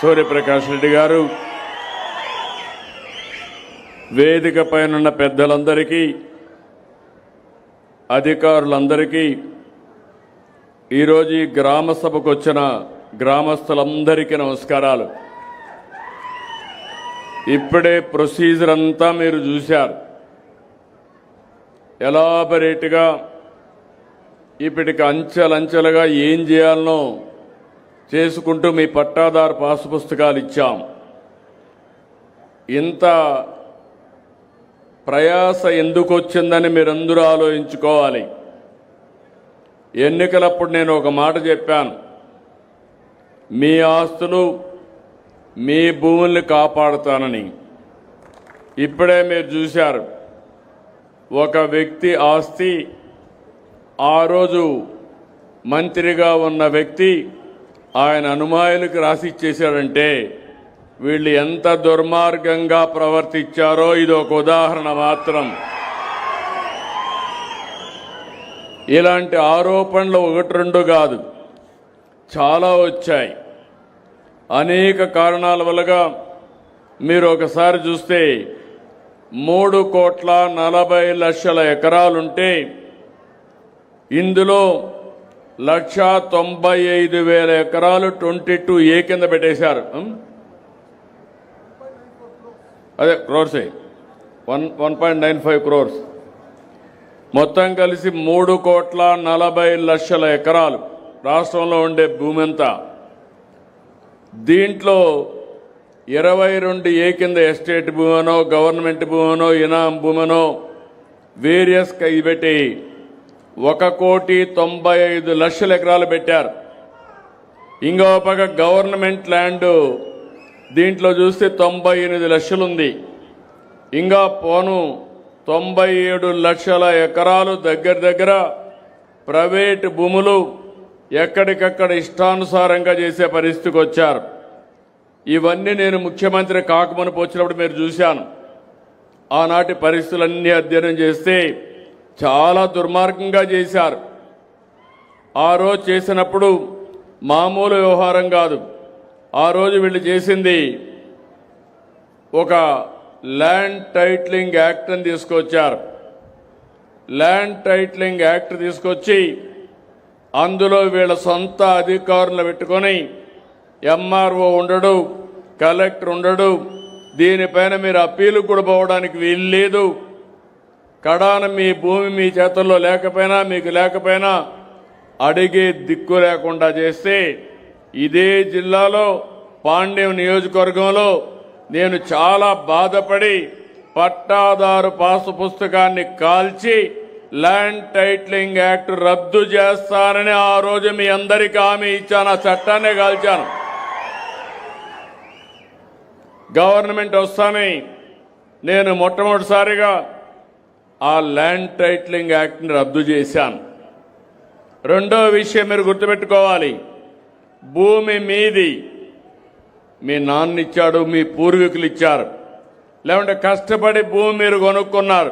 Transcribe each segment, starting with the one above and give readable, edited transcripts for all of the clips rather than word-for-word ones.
సూర్యప్రకాష్ రెడ్డి గారు, వేదిక పైనున్న పెద్దలందరికీ, అధికారులందరికీ, ఈరోజు ఈ గ్రామ సభకు వచ్చిన గ్రామస్తులందరికీ నమస్కారాలు. ఇప్పుడే ప్రొసీజర్ అంతా మీరు చూశారు. ఎలాబరేట్గా ఇప్పటికి అంచెలంచెలుగా ఏం చేయాలనో చేసుకుంటూ మీ పట్టాదారు పాసు పుస్తకాలు ఇచ్చాం. ఇంత ప్రయాస ఎందుకు వచ్చిందని మీరందరూ ఆలోచించుకోవాలి. ఎన్నికలప్పుడు నేను ఒక మాట చెప్పాను, మీ ఆస్తులు మీ భూముల్ని కాపాడుతానని. ఇప్పుడే మీరు చూశారు, ఒక వ్యక్తి ఆస్తి ఆ రోజు మంత్రిగా ఉన్న వ్యక్తి ఆయన అనుమాయులకు రాసిచ్చేశాడంటే వీళ్ళు ఎంత దుర్మార్గంగా ప్రవర్తించారో ఇది ఒక ఉదాహరణ మాత్రం. ఇలాంటి ఆరోపణలు ఒకటి రెండు కాదు, చాలా వచ్చాయి. అనేక కారణాల వల్లగా మీరు ఒకసారి చూస్తే 3,40,00,000 ఎకరాలుంటే ఇందులో 1,95,000 ఎకరాలు 22A కింద పెట్టేశారు. అదే క్రోర్సే 1.95 crores. మొత్తం కలిసి 3,40,00,000 ఎకరాలు రాష్ట్రంలో ఉండే భూమి అంతా. దీంట్లో 22A కింద ఎస్టేట్ భూమనో, గవర్నమెంట్ భూమనో, ఇనాం భూమనో వేరియస్ పెట్టి 1,95,00,000 ఎకరాలు పెట్టారు. ఇంకో పక్క గవర్నమెంట్ ల్యాండ్ దీంట్లో చూస్తే 98 లక్షలు ఉంది. ఇంకా పోను 97 లక్షల ఎకరాలు దగ్గర ప్రైవేటు భూములు ఎక్కడికక్కడ ఇష్టానుసారంగా చేసే పరిస్థితికి వచ్చారు. ఇవన్నీ నేను ముఖ్యమంత్రి కాకమునుపు వచ్చినప్పుడు మీరు చూశాను. ఆనాటి పరిస్థితులన్నీ అధ్యయనం చేస్తే చాలా దుర్మార్గంగా చేశారు. ఆ రోజు చేసినప్పుడు మామూలు వ్యవహారం కాదు. ఆ రోజు వీళ్ళు చేసింది ఒక ల్యాండ్ టైటిలింగ్ యాక్ట్ అని తీసుకొచ్చారు. ల్యాండ్ టైటిలింగ్ యాక్ట్ తీసుకొచ్చి అందులో వీళ్ళ సొంత అధికారులు పెట్టుకొని ఎంఆర్ఓ ఉండడు, కలెక్టర్ ఉండడు, దీనిపైన మీరు అప్పీలు కూడా పోవడానికి వీలు లేదు. కడాన మీ భూమి మీ చేతుల్లో లేకపోయినా మీకు లేకపోయినా అడిగే దిక్కు లేకుండా చేస్తే ఇదే జిల్లాలో పాండ్యం నియోజకవర్గంలో నేను చాలా బాధపడి పట్టాదారు పాసు పుస్తకాన్ని కాల్చి ల్యాండ్ టైటిలింగ్ యాక్ట్ రద్దు చేస్తానని ఆ రోజు మీ అందరికీ హామీ ఇచ్చాను. ఆ చట్టాన్నే కాల్చాను. గవర్నమెంట్ వస్తానే నేను మొట్టమొదటిసారిగా ఆ ల్యాండ్ టైటిలింగ్ యాక్ట్ని రద్దు చేశాను. రెండో విషయం మీరు గుర్తుపెట్టుకోవాలి, భూమి మీది మీ నాన్న ఇచ్చాడు, మీ పూర్వీకులు ఇచ్చారు, లేకుంటే కష్టపడి భూమి మీరు కొనుక్కున్నారు.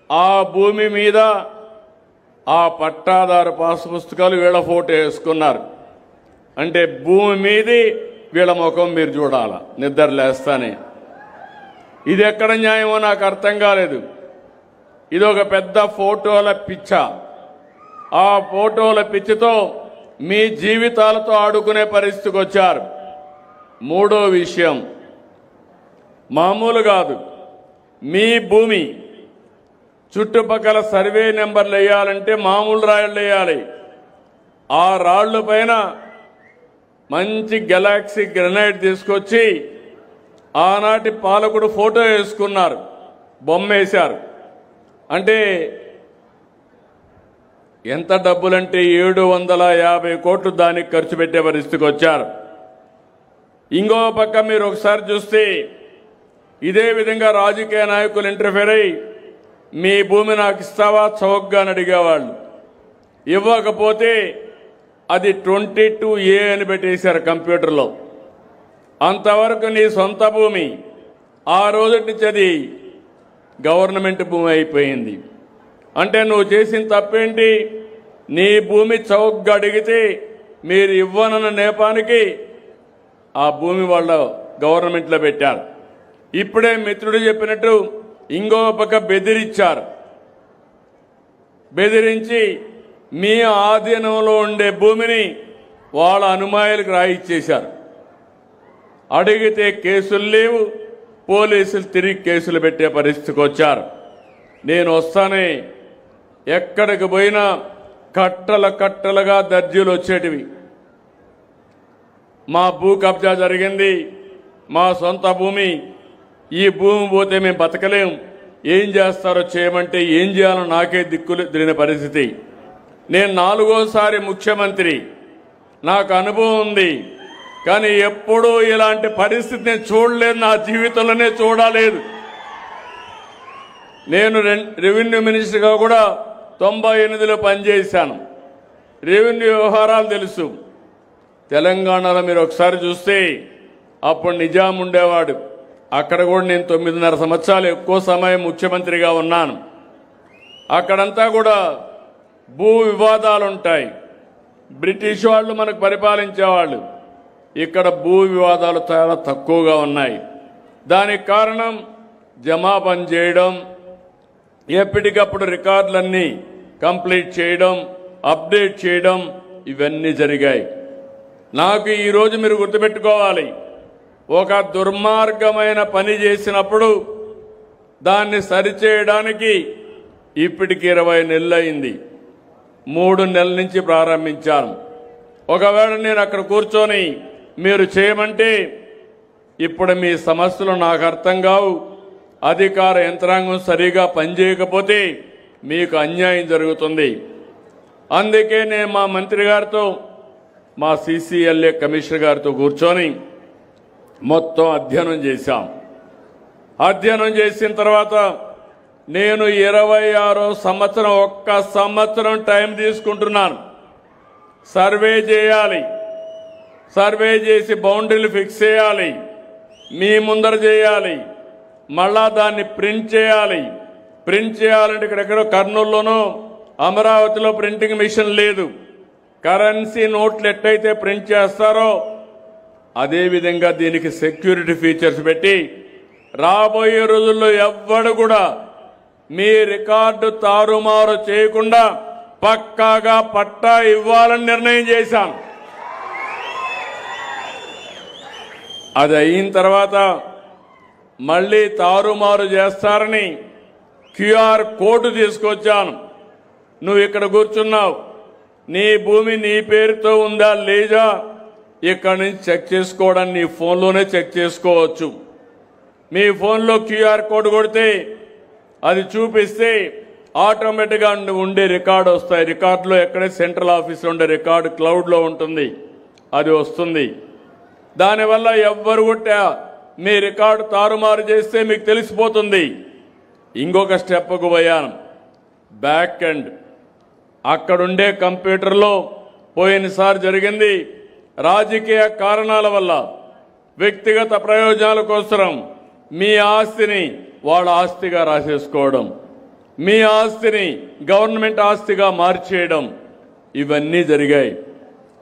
ఆ భూమి మీద ఆ పట్టాదారు పాసు పుస్తకాలు వీళ్ళ ఫోటో వేసుకున్నారు. అంటే భూమి మీది వీళ్ళ ముఖం మీరు చూడాల నిద్ర లేస్తానే. ఇది ఎక్కడ న్యాయమో నాకు అర్థం కాలేదు. ఇది ఒక పెద్ద ఫోటోల పిచ్చ. ఆ ఫోటోల పిచ్చితో మీ జీవితాలతో ఆడుకునే పరిస్థితికి వచ్చారు. మూడో విషయం మామూలు కాదు, మీ భూమి చుట్టుపక్కల సర్వే నెంబర్లు వేయాలంటే మామూలు రాళ్ళు వేయాలి. ఆ రాళ్ల పైన మంచి గెలాక్సీ గ్రనైట్ తీసుకొచ్చి ఆనాటి పాలకుడు ఫోటో వేసుకున్నారు, బొమ్మ వేశారు. అంటే ఎంత డబ్బులంటే 750 కోట్లు దానికి ఖర్చు పెట్టే పరిస్థితికి వచ్చారు. ఇంకో పక్క మీరు ఒకసారి చూస్తే ఇదే విధంగా రాజకీయ నాయకులు ఇంటర్ఫేర్ అయ్యి మీ భూమి నాకు ఇస్తావా చౌకగా అని అడిగేవాళ్ళు. ఇవ్వకపోతే అది 22A అని పెట్టేశారు కంప్యూటర్లో. అంతవరకు నీ సొంత భూమి, ఆ రోజు నుంచి అది గవర్నమెంట్ భూమి అయిపోయింది. అంటే నువ్వు చేసిన తప్పేంటి? నీ భూమి చౌకగా అడిగితే మీరు ఇవ్వనన్న నేపానికి ఆ భూమి వాళ్ళ గవర్నమెంట్లో పెట్టారు. ఇప్పుడే మిత్రుడు చెప్పినట్టు ఇంకో పక్క బెదిరించారు. బెదిరించి మీ ఆధీనంలో ఉండే భూమిని వాళ్ళ అనుమాయులకు రాయిచ్చేశారు. అడిగితే కేసులు లేవు, పోలీసులు తిరిగి కేసులు పెట్టే పరిస్థితికి వచ్చారు. నేను వస్తానే ఎక్కడికి పోయినా కట్టలుగా దర్జీలు వచ్చేటివి. మా భూ కబ్జా జరిగింది, మా సొంత భూమి, ఈ భూమి పోతే మేము బతకలేం, ఏం చేస్తారో చేయమంటే ఏం చేయాలో నాకే దిక్కులు తిరిగిన పరిస్థితి. నేను 4వ సారి ముఖ్యమంత్రి, నాకు అనుభవం ఉంది, కానీ ఎప్పుడూ ఇలాంటి పరిస్థితి నేను చూడలేదు, నా జీవితంలోనే చూడలేదు. నేను రెవెన్యూ మినిస్టర్గా కూడా 98లో పనిచేశాను. రెవెన్యూ వ్యవహారాలు తెలుసు. తెలంగాణలో మీరు ఒకసారి చూస్తే అప్పుడు నిజాం ఉండేవాడు. అక్కడ కూడా నేను 9.5 సంవత్సరాలు ఎక్కువ సమయం ముఖ్యమంత్రిగా ఉన్నాను. అక్కడంతా కూడా భూ వివాదాలు ఉంటాయి. బ్రిటిష్ వాళ్ళు మనకు పరిపాలించేవాళ్ళు. ఇక్కడ భూ వివాదాలు చాలా తక్కువగా ఉన్నాయి. దానికి కారణం జమాపన చేయడం, ఎప్పటికప్పుడు రికార్డులన్నీ కంప్లీట్ చేయడం, అప్డేట్ చేయడం, ఇవన్నీ జరిగాయి. నాకు ఈరోజు మీరు గుర్తుపెట్టుకోవాలి, ఒక దుర్మార్గమైన పని చేసినప్పుడు దాన్ని సరిచేయడానికి ఇప్పటికి 20 నెలలు అయింది. 3 నెలల నుంచి ప్రారంభించాను. ఒకవేళ నేను అక్కడ కూర్చొని మీరు చేయమంటే ఇప్పుడు మీ సమస్యలు నాకు అర్థం కావు, అధికార యంత్రాంగం సరిగా పనిచేయకపోతే మీకు అన్యాయం జరుగుతుంది. అందుకే నేను మా మంత్రి గారితో, మా CCLA కమిషనర్ గారితో కూర్చొని మొత్తం అధ్యయనం చేశాం. అధ్యయనం చేసిన తర్వాత నేను 26వ సంవత్సరం, 1 సంవత్సరం టైం తీసుకుంటున్నాను. సర్వే చేయాలి, సర్వే చేసి బౌండరీలు ఫిక్స్ చేయాలి, మీ ముందర చేయాలి, మళ్ళా దాన్ని ప్రింట్ చేయాలి. ప్రింట్ చేయాలంటే ఇక్కడెక్కడో కర్నూలులోనో అమరావతిలో ప్రింటింగ్ మిషన్ లేదు. కరెన్సీ నోట్లు ఎట్టయితే ప్రింట్ చేస్తారో అదేవిధంగా దీనికి సెక్యూరిటీ ఫీచర్స్ పెట్టి రాబోయే రోజుల్లో ఎవ్వడు కూడా మీ రికార్డు తారుమారు చేయకుండా పక్కాగా పట్టా ఇవ్వాలని నిర్ణయం చేశాం. అది అయిన తర్వాత మళ్ళీ తారుమారు చేస్తారని QR కోడ్ తీసుకొచ్చాను. నువ్వు ఇక్కడ కూర్చున్నావు, నీ భూమి నీ పేరుతో ఉందా లేదా ఇక్కడ నుంచి చెక్ చేసుకోవడానికి నీ ఫోన్లోనే చెక్ చేసుకోవచ్చు. మీ ఫోన్లో QR కోడ్ కొడితే అది చూపిస్తే ఆటోమేటిక్గా ఉండే రికార్డు వస్తాయి. రికార్డులో ఎక్కడే సెంట్రల్ ఆఫీస్లో ఉండే రికార్డు క్లౌడ్లో ఉంటుంది, అది వస్తుంది. దానివల్ల ఎవ్వరు కూడా మీ రికార్డు తారుమారు చేస్తే మీకు తెలిసిపోతుంది. ఇంకొక స్టెప్కు పోయాను, బ్యాక్ ఎండ్. అక్కడుండే కంప్యూటర్లో పోయినసారి జరిగింది, రాజకీయ కారణాల వల్ల వ్యక్తిగత ప్రయోజనాల కోసం మీ ఆస్తిని వాళ్ళ ఆస్తిగా రాసేసుకోవడం, మీ ఆస్తిని గవర్నమెంట్ ఆస్తిగా మార్చేయడం, ఇవన్నీ జరిగాయి.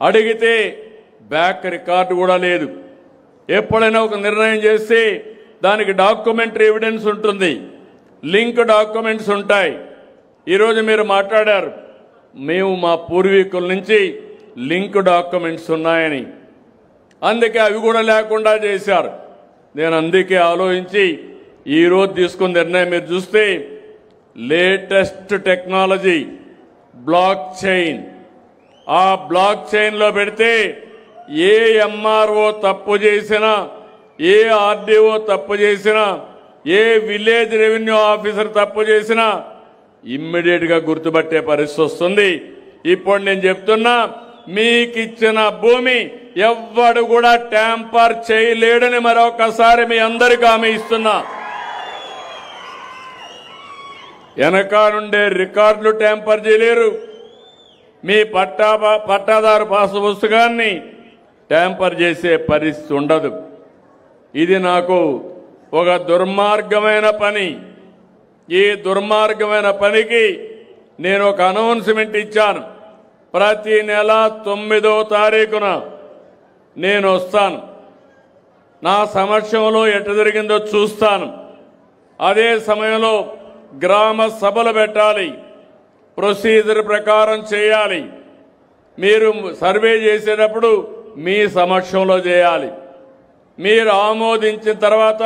అడిగితే బ్యాక్ రికార్డు కూడా లేదు. ఎప్పుడైనా ఒక నిర్ణయం చేస్తే దానికి డాక్యుమెంటరీ ఎవిడెన్స్ ఉంటుంది, లింక్ డాక్యుమెంట్స్ ఉంటాయి. ఈరోజు మీరు మాట్లాడారు, మేము మా పూర్వీకుల నుంచి లింక్ డాక్యుమెంట్స్ ఉన్నాయని. అందుకే అవి కూడా లేకుండా చేశారు. నేను అందుకే ఆలోచించి ఈరోజు తీసుకున్న నిర్ణయం మీరు చూస్తే లేటెస్ట్ టెక్నాలజీ బ్లాక్ చైన్. ఆ బ్లాక్ చైన్లో పెడితే ఏ MRO తప్పు చేసినా, ఏ RDO తప్పు చేసినా, ఏ విలేజ్ రెవెన్యూ ఆఫీసర్ తప్పు చేసినా ఇమ్మీడియట్గా గుర్తుపట్టే పరిస్థితి వస్తుంది. ఇప్పుడు నేను చెప్తున్నా, మీకిచ్చిన భూమి ఎవ్వడు కూడా ట్యాంపర్ చేయలేడని మరొకసారి మీ అందరికీ హామీ ఇస్తున్నా. వెనక నుండే రికార్డులు ట్యాంపర్ చేయలేరు, మీ పట్టాదారు పాసు పుస్తకాన్ని ట్యాంపర్ చేసే పరిస్థితి ఉండదు. ఇది నాకు ఒక దుర్మార్గమైన పని. ఈ దుర్మార్గమైన పనికి నేను ఒక అనౌన్స్మెంట్ ఇచ్చాను. ప్రతి నెల 9వ తారీఖున నేను వస్తాను. నా సమక్షంలో ఎట్ట జరిగిందో చూస్తాను. అదే సమయంలో గ్రామ సభలు పెట్టాలి, ప్రొసీజర్ ప్రకారం చేయాలి. మీరు సర్వే చేసేటప్పుడు మీ సమక్షంలో చేయాలి. మీరు ఆమోదించిన తర్వాత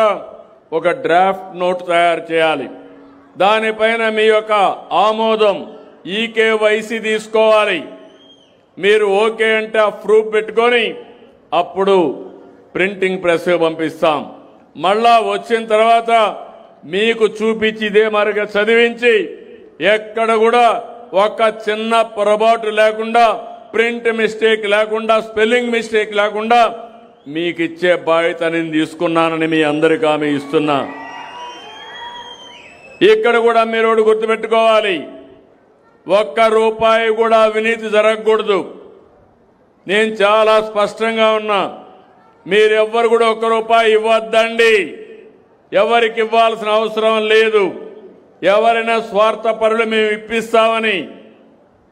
ఒక డ్రాఫ్ట్ నోట్ తయారు చేయాలి. దానిపైన మీ యొక్క ఆమోదం ఈకేవైసీ తీసుకోవాలి. మీరు ఓకే అంటే ఆ ప్రూఫ్ పెట్టుకొని అప్పుడు ప్రింటింగ్ ప్రెస్ పంపిస్తాం. మళ్ళా వచ్చిన తర్వాత మీకు చూపించి ఇదే మరిగా చదివించి ఎక్కడ కూడా ఒక చిన్న పొరపాటు లేకుండా, ప్రింట్ మిస్టేక్ లేకుండా, స్పెల్లింగ్ మిస్టేక్ లేకుండా మీకు ఇచ్చే బాధ్యత నేను తీసుకున్నానని మీ అందరికీ హామీ ఇస్తున్నా. ఇక్కడ కూడా మీరు ఒకటి గుర్తుపెట్టుకోవాలి, ఒక్క రూపాయి కూడా అవినీతి జరగకూడదు. నేను చాలా స్పష్టంగా ఉన్నా. మీరెవ్వరు కూడా ఒక్క రూపాయి ఇవ్వద్దండి. ఎవరికి ఇవ్వాల్సిన అవసరం లేదు. ఎవరైనా స్వార్థపరులు మేము ఇప్పిస్తామని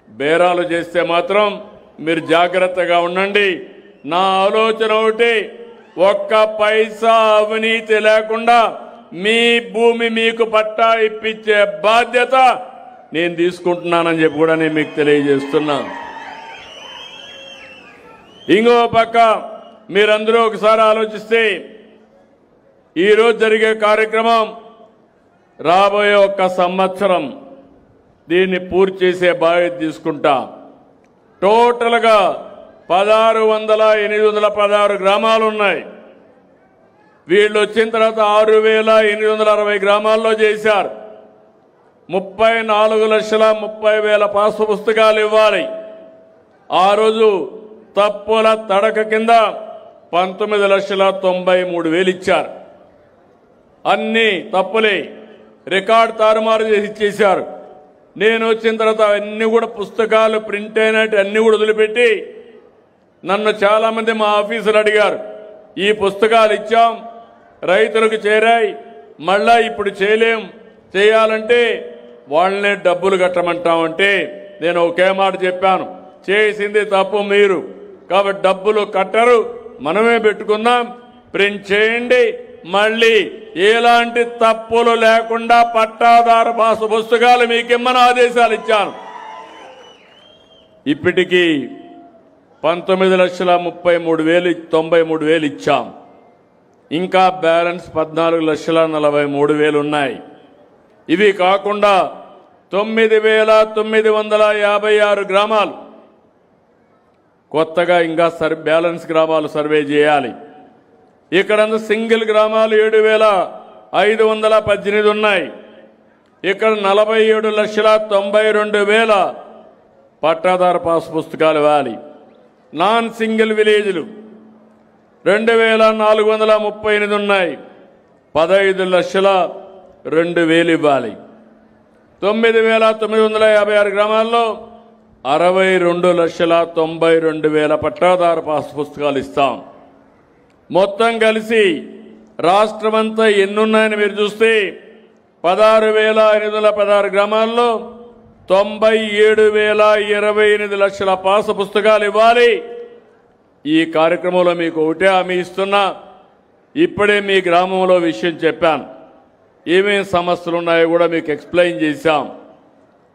బేరాలు చేస్తే మాత్రం మీరు జాగ్రత్తగా ఉండండి. నా ఆలోచన ఒకటి, ఒక్క పైసా అవినీతి లేకుండా మీ భూమి మీకు పట్టా ఇప్పించే బాధ్యత నేను తీసుకుంటున్నానని చెప్పి కూడా నేను మీకు తెలియజేస్తున్నా. ఇంకో పక్క మీరందరూ ఒకసారి ఆలోచిస్తే ఈరోజు జరిగే కార్యక్రమం రాబోయే ఒక్క సంవత్సరం దీన్ని పూర్తి చేసే బాధ్యత తీసుకుంటా. టోటల్గా 16,816 గ్రామాలు ఉన్నాయి. వీళ్ళు వచ్చిన తర్వాత 6,860 గ్రామాల్లో చేశారు. 34,30,000 పాసు పుస్తకాలు ఇవ్వాలి. ఆ రోజు తప్పుల తడక కింద 19,93,000 ఇచ్చారు. అన్ని తప్పులే, రికార్డు తారుమారు చేసి ఇచ్చేశారు. నేను వచ్చిన తర్వాత అన్ని కూడా పుస్తకాలు ప్రింట్ అయినట్టు అన్ని కూడా వదిలిపెట్టి నన్ను చాలా మంది మా ఆఫీసులు అడిగారు, ఈ పుస్తకాలు ఇచ్చాం, రైతులకు చేరాయి, మళ్ళా ఇప్పుడు చేయలేం, చేయాలంటే వాళ్ళనే డబ్బులు కట్టమంటామంటే నేను ఒకే మాట చెప్పాను, చేసింది తప్పు మీరు, కాబట్టి డబ్బులు కట్టరు, మనమే పెట్టుకుందాం, ప్రింట్ చేయండి, మళ్ళీ ఎలాంటి తప్పులు లేకుండా పట్టాదారు పాసు పుస్తకాలు మీకిమ్మని ఆదేశాలు ఇచ్చాను. ఇప్పటికీ 19,33,093 ఇచ్చాం. ఇంకా బ్యాలెన్స్ 14,43,000 ఉన్నాయి. ఇవి కాకుండా 9,956 గ్రామాలు కొత్తగా ఇంకా బ్యాలెన్స్ గ్రామాలు సర్వే చేయాలి. ఇక్కడ సింగిల్ గ్రామాలు 7,518 ఉన్నాయి. ఇక్కడ 47,92,000 పట్టాదారు పాస్ పుస్తకాలు ఇవ్వాలి. నాన్ సింగిల్ విలేజ్లు 2,438 ఉన్నాయి. 15,02,000 ఇవ్వాలి. 9,956 గ్రామాల్లో 62,92,000 పట్టాదారు పాస్ పుస్తకాలు ఇస్తాం. మొత్తం కలిసి రాష్ట్రమంతా ఎన్నున్నాయని మీరు చూస్తే 16,816 గ్రామాల్లో 97,028 పాస్ పుస్తకాలు ఇవ్వాలి. ఈ కార్యక్రమంలో మీకు ఒకటే హామీ ఇస్తున్నా, ఇప్పుడే మీ గ్రామంలో విషయం చెప్పాను, ఏమేం సమస్యలు ఉన్నాయో కూడా మీకు ఎక్స్ప్లెయిన్ చేశాం.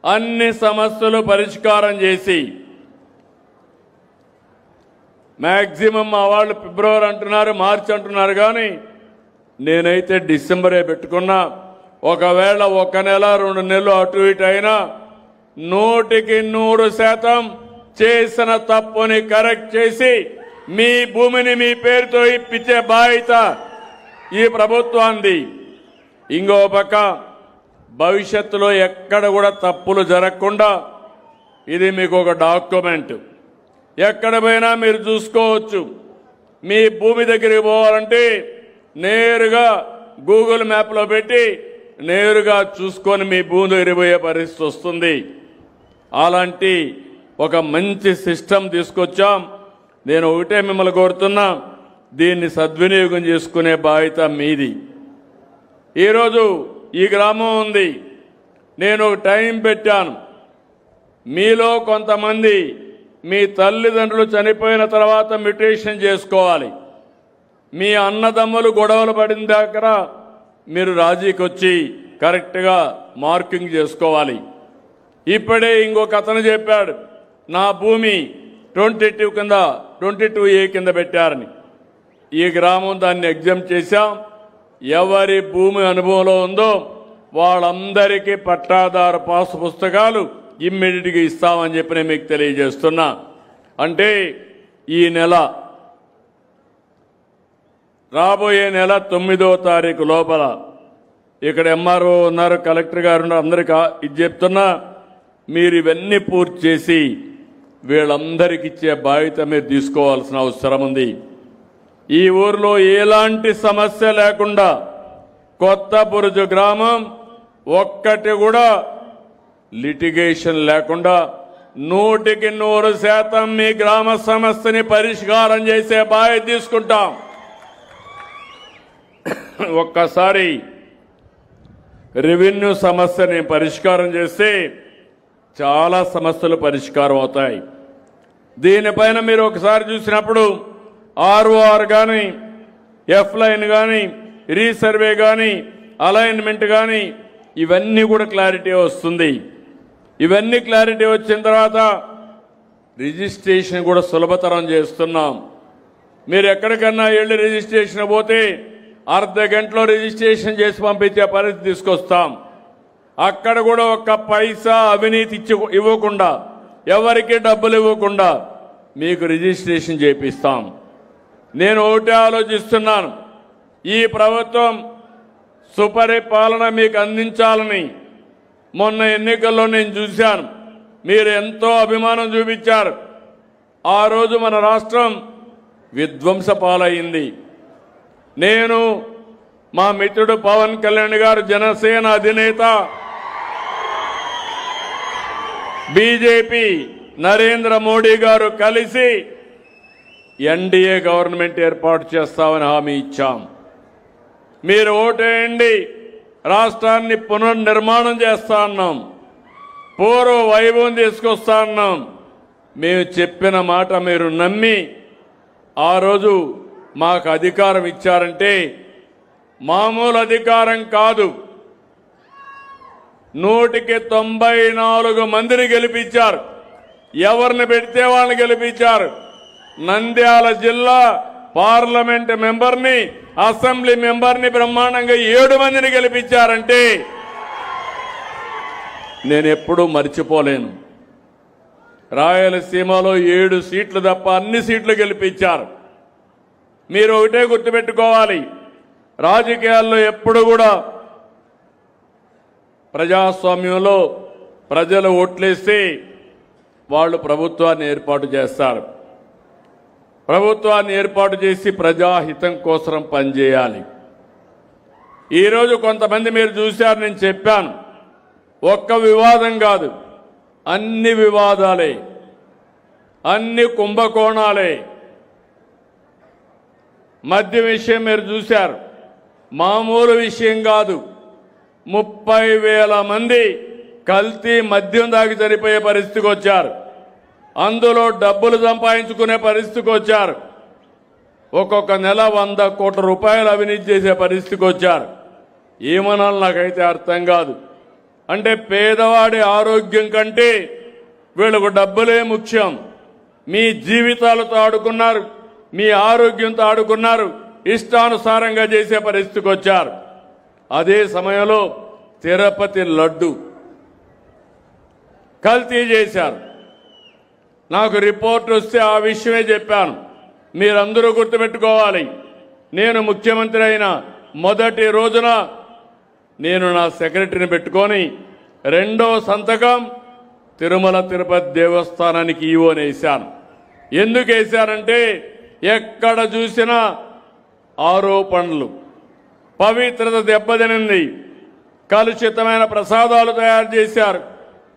అన్ని సమస్యలు పరిష్కారం చేసి మ్యాక్సిమం మా వాళ్ళు ఫిబ్రవరి అంటున్నారు, మార్చి అంటున్నారు, కానీ నేనైతే డిసెంబరే పెట్టుకున్నా. ఒకవేళ 1 నెల 2 నెలలు అటు ఇటు అయినా 100% చేసిన తప్పుని కరెక్ట్ చేసి మీ భూమిని మీ పేరుతో ఇప్పించే బాధ్యత ఈ ప్రభుత్వాన్ని. ఇంకో పక్క భవిష్యత్తులో ఎక్కడ కూడా తప్పులు జరగకుండా ఇది మీకు ఒక డాక్యుమెంట్, ఎక్కడ పోయినా మీరు చూసుకోవచ్చు. మీ భూమి దగ్గరికి పోవాలంటే నేరుగా గూగుల్ మ్యాప్లో పెట్టి నేరుగా చూసుకొని మీ భూమి దగ్గరికి పోయే పరిస్థితి వస్తుంది. అలాంటి ఒక మంచి సిస్టమ్ తీసుకొచ్చాం. నేను ఒకటే మిమ్మల్ని కోరుతున్నా, దీన్ని సద్వినియోగం చేసుకునే బాధ్యత మీది. ఈరోజు ఈ గ్రామం ఉంది, నేను ఒక టైం పెట్టాను. మీలో కొంతమంది మీ తల్లిదండ్రులు చనిపోయిన తర్వాత మ్యుటేషన్ చేసుకోవాలి. మీ అన్నదమ్ములు గొడవలు పడిన దగ్గర మీరు రాజీకి వచ్చి కరెక్ట్గా మార్కింగ్ చేసుకోవాలి. ఇప్పుడే ఇంకొక అతను చెప్పాడు, నా భూమి 22A కింద పెట్టారని. ఈ గ్రామం దాన్ని ఎగ్జామ్ చేశాం. ఎవరి భూమి అనుభవంలో ఉందో వాళ్ళందరికీ పట్టాదారు పాస్ పుస్తకాలు ఇమ్మీడియట్గా ఇస్తామని చెప్పి నేను మీకు తెలియజేస్తున్నా. అంటే ఈ నెల రాబోయే నెల 9వ తారీఖు లోపల ఇక్కడ ఎంఆర్ఓ ఉన్నారు, కలెక్టర్ గారు ఉన్నారు, అందరికీ ఇది చెప్తున్నా, మీరు ఇవన్నీ పూర్తి చేసి వీళ్ళందరికీ ఇచ్చే బాధ్యత మీరు తీసుకోవాల్సిన అవసరం ఉంది. ఈ ఊర్లో ఎలాంటి సమస్య లేకుండా కొత్త బురుజు గ్రామం ఒక్కటి కూడా లిటిగేషన్ లేకుండా 100% మీ గ్రామ సమస్యని పరిష్కారం చేసే బాధ్యత తీసుకుంటాం. ఒక్కసారి రెవెన్యూ సమస్యని పరిష్కారం చేస్తే చాలా సమస్యలు పరిష్కారం అవుతాయి. దీనిపైన మీరు ఒకసారి చూసినప్పుడు ROR కానీ, F లైన్ కానీ, రీసర్వే కానీ, అలైన్మెంట్ కానీ ఇవన్నీ కూడా క్లారిటీ వస్తుంది. ఇవన్నీ క్లారిటీ వచ్చిన తర్వాత రిజిస్ట్రేషన్ కూడా సులభతరం చేస్తున్నాం. మీరు ఎక్కడికన్నా వెళ్ళి రిజిస్ట్రేషన్ పోతే అర్ధ గంటలో రిజిస్ట్రేషన్ చేసి పంపించే పరిస్థితి తీసుకొస్తాం. అక్కడ కూడా ఒక్క పైసా అవినీతి ఇవ్వకుండా, ఎవరికి డబ్బులు ఇవ్వకుండా మీకు రిజిస్ట్రేషన్ చేపిస్తాం. నేను ఒకటే ఆలోచిస్తున్నాను, ఈ ప్రభుత్వం సుపరిపాలన మీకు అందించాలని మొన్న ఎన్నికల్లో నేను చూశాను. మీరు ఎంతో అభిమానం చూపించారు. ఆ రోజు మన రాష్ట్రం విధ్వంస పాలయ్యింది. నేను, మా మిత్రుడు పవన్ కళ్యాణ్ గారు, జనసేన అధినేత, బీజేపీ నరేంద్ర మోడీ గారు కలిసి ఎన్డీఏ గవర్నమెంట్ ఏర్పాటు చేస్తామని హామీ ఇచ్చాం. మీరు ఓటేయండి, రాష్ట్రాన్ని పునర్నిర్మాణం చేస్తా అన్నాం, పూర్వ వైభవం తీసుకొస్తా అన్నాం. మేము చెప్పిన మాట మీరు నమ్మి ఆ రోజు మాకు అధికారం ఇచ్చారంటే మామూలు అధికారం కాదు. 194 మందిని గెలిపించారు. ఎవరిని పెడితే వాళ్ళని గెలిపించారు. నంద్యాల జిల్లా పార్లమెంట్ మెంబర్ని, అసెంబ్లీ మెంబర్ని బ్రహ్మాండంగా 7 మందిని గెలిపించారంటే నేను ఎప్పుడూ మర్చిపోలేను. రాయలసీమలో 7 సీట్లు తప్ప అన్ని సీట్లు గెలిపించారు. మీరు ఒకటే గుర్తుపెట్టుకోవాలి, రాజకీయాల్లో ఎప్పుడు కూడా ప్రజాస్వామ్యంలో ప్రజలు ఓట్లేస్తే వాళ్ళు ప్రభుత్వాన్ని ఏర్పాటు చేస్తారు. ప్రభుత్వాన్ని ఏర్పాటు చేసి ప్రజాహితం కోసం పనిచేయాలి. ఈరోజు కొంతమంది మీరు చూశారు, నేను చెప్పాను, ఒక్క వివాదం కాదు, అన్ని వివాదాలే, అన్ని కుంభకోణాలే. మద్య విషయం మీరు చూశారు, మామూలు విషయం కాదు. 30,000 మంది కల్తీ మద్యం దాగి చనిపోయే పరిస్థితికి వచ్చారు. అందులో డబ్బులు సంపాదించుకునే పరిస్థితికి వచ్చారు. ఒక్కొక్క నెల 100 కోట్ల రూపాయలు అవినీతి చేసే పరిస్థితికి వచ్చారు. ఏమనాలి నాకైతే అర్థం కాదు. అంటే పేదవాడి ఆరోగ్యం కంటే వీళ్ళకు డబ్బులే ముఖ్యం. మీ జీవితాలతో ఆడుకున్నారు, మీ ఆరోగ్యంతో ఆడుకున్నారు, ఇష్టానుసారంగా చేసే పరిస్థితికి వచ్చారు. అదే సమయంలో తిరుపతి లడ్డు కల్తీ చేశారు. నాకు రిపోర్ట్ వస్తే ఆ విషయమే చెప్పాను. మీరందరూ గుర్తుపెట్టుకోవాలి, నేను ముఖ్యమంత్రి అయిన మొదటి రోజున నేను నా సెక్రటరీని పెట్టుకొని 2వ సంతకం తిరుమల తిరుపతి దేవస్థానానికి ఈవోని వేశాను. ఎందుకు వేశానంటే ఎక్కడ చూసినా ఆరోపణలు, పవిత్రత దెబ్బతినింది, కలుషితమైన ప్రసాదాలు తయారు చేశారు.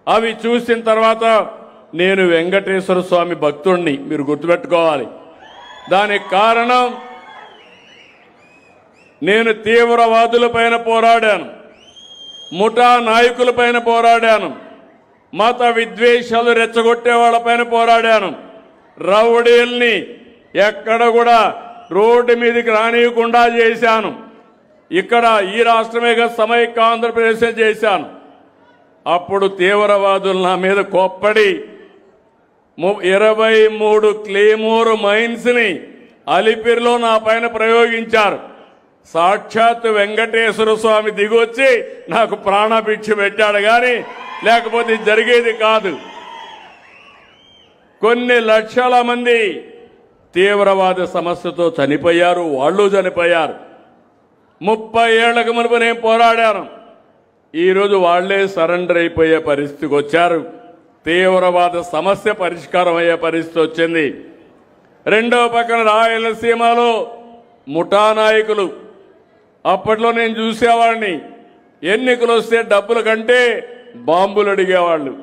అవి చూసిన తర్వాత నేను వెంకటేశ్వర స్వామి భక్తుడిని, మీరు గుర్తుపెట్టుకోవాలి. దానికి కారణం నేను తీవ్రవాదులపైన పోరాడాను, ముఠా నాయకులపైన పోరాడాను, మత విద్వేషాలు రెచ్చగొట్టే వాళ్ళపైన పోరాడాను, రౌడీల్ని ఎక్కడ కూడా రోడ్డు మీదకి రానియకుండా చేశాను. ఇక్కడ ఈ రాష్ట్రమేగా సమైక్య ఆంధ్రప్రదేశ్ చేశాను. అప్పుడు తీవ్రవాదులు నా మీద కోప్పడి 23 క్లేమోర్ మైన్స్ ని అలిపిరిలో నా పైన ప్రయోగించారు. సాక్షాత్ వెంకటేశ్వర స్వామి దిగొచ్చి నాకు ప్రాణభిక్ష పెట్టాడు, కానీ లేకపోతే జరిగేది కాదు. కొన్ని లక్షల మంది తీవ్రవాద సమస్యతో చనిపోయారు, వాళ్ళు చనిపోయారు. 30 ఏళ్లకు మునుపు నేను పోరాడాను. ఈరోజు వాళ్లే సరెండర్ అయిపోయే పరిస్థితికి వచ్చారు. తీవ్రవాద సమస్య పరిష్కారం అయ్యే పరిస్థితి వచ్చింది. రెండో పక్కన రాయలసీమలో ముఠా నాయకులు, అప్పట్లో నేను చూసేవాడిని, ఎన్నికలు వస్తే డబ్బుల కంటే బాంబులు అడిగేవాళ్ళు.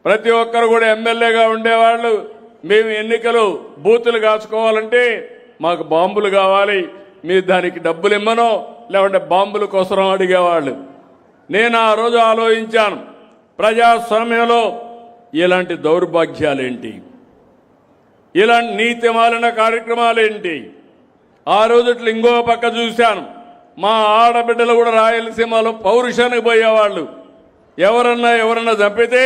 ప్రతి ఒక్కరు కూడా ఎమ్మెల్యేగా ఉండేవాళ్ళు. మేము ఎన్నికలు బూతులు కాచుకోవాలంటే మాకు బాంబులు కావాలి, మీరు దానికి డబ్బులు ఇమ్మనో లేకుంటే బాంబుల కోసం అడిగేవాళ్ళు. నేను ఆ రోజు ఆలోచించాను, ప్రజాస్వామ్యంలో ఇలాంటి దౌర్భాగ్యాలేంటి, ఇలాంటి నీతి మాలిన కార్యక్రమాలేంటి. ఆ రోజు ఇంకో పక్క చూశాను, మా ఆడబిడ్డలు కూడా రాయలసీమలో పౌరుషానికి పోయేవాళ్ళు. ఎవరన్నా చంపితే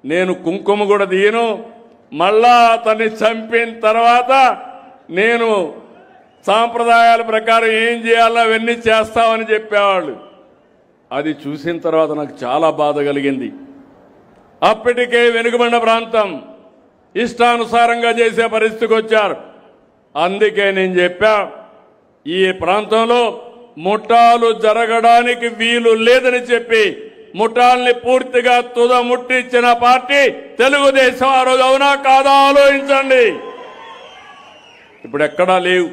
నేను కుంకుమ కూడా తీయను, మళ్ళా అతన్ని చంపిన తర్వాత నేను సాంప్రదాయాల ప్రకారం ఏం చేయాలో అవన్నీ చేస్తామని చెప్పేవాళ్ళు. అది చూసిన తర్వాత నాకు చాలా బాధ కలిగింది. అప్పటికే వెనుకబడిన ప్రాంతం ఇష్టానుసారంగా చేసే పరిస్థితికి వచ్చారు. అందుకే నేను చెప్పా, ఈ ప్రాంతంలో ముఠాలు జరగడానికి వీలు లేదని చెప్పి ముఠాల్ని పూర్తిగా తుదముట్టించిన పార్టీ తెలుగుదేశం. ఆ రోజు అవునా కాదా ఆలోచించండి. ఇప్పుడు ఎక్కడా లేవు.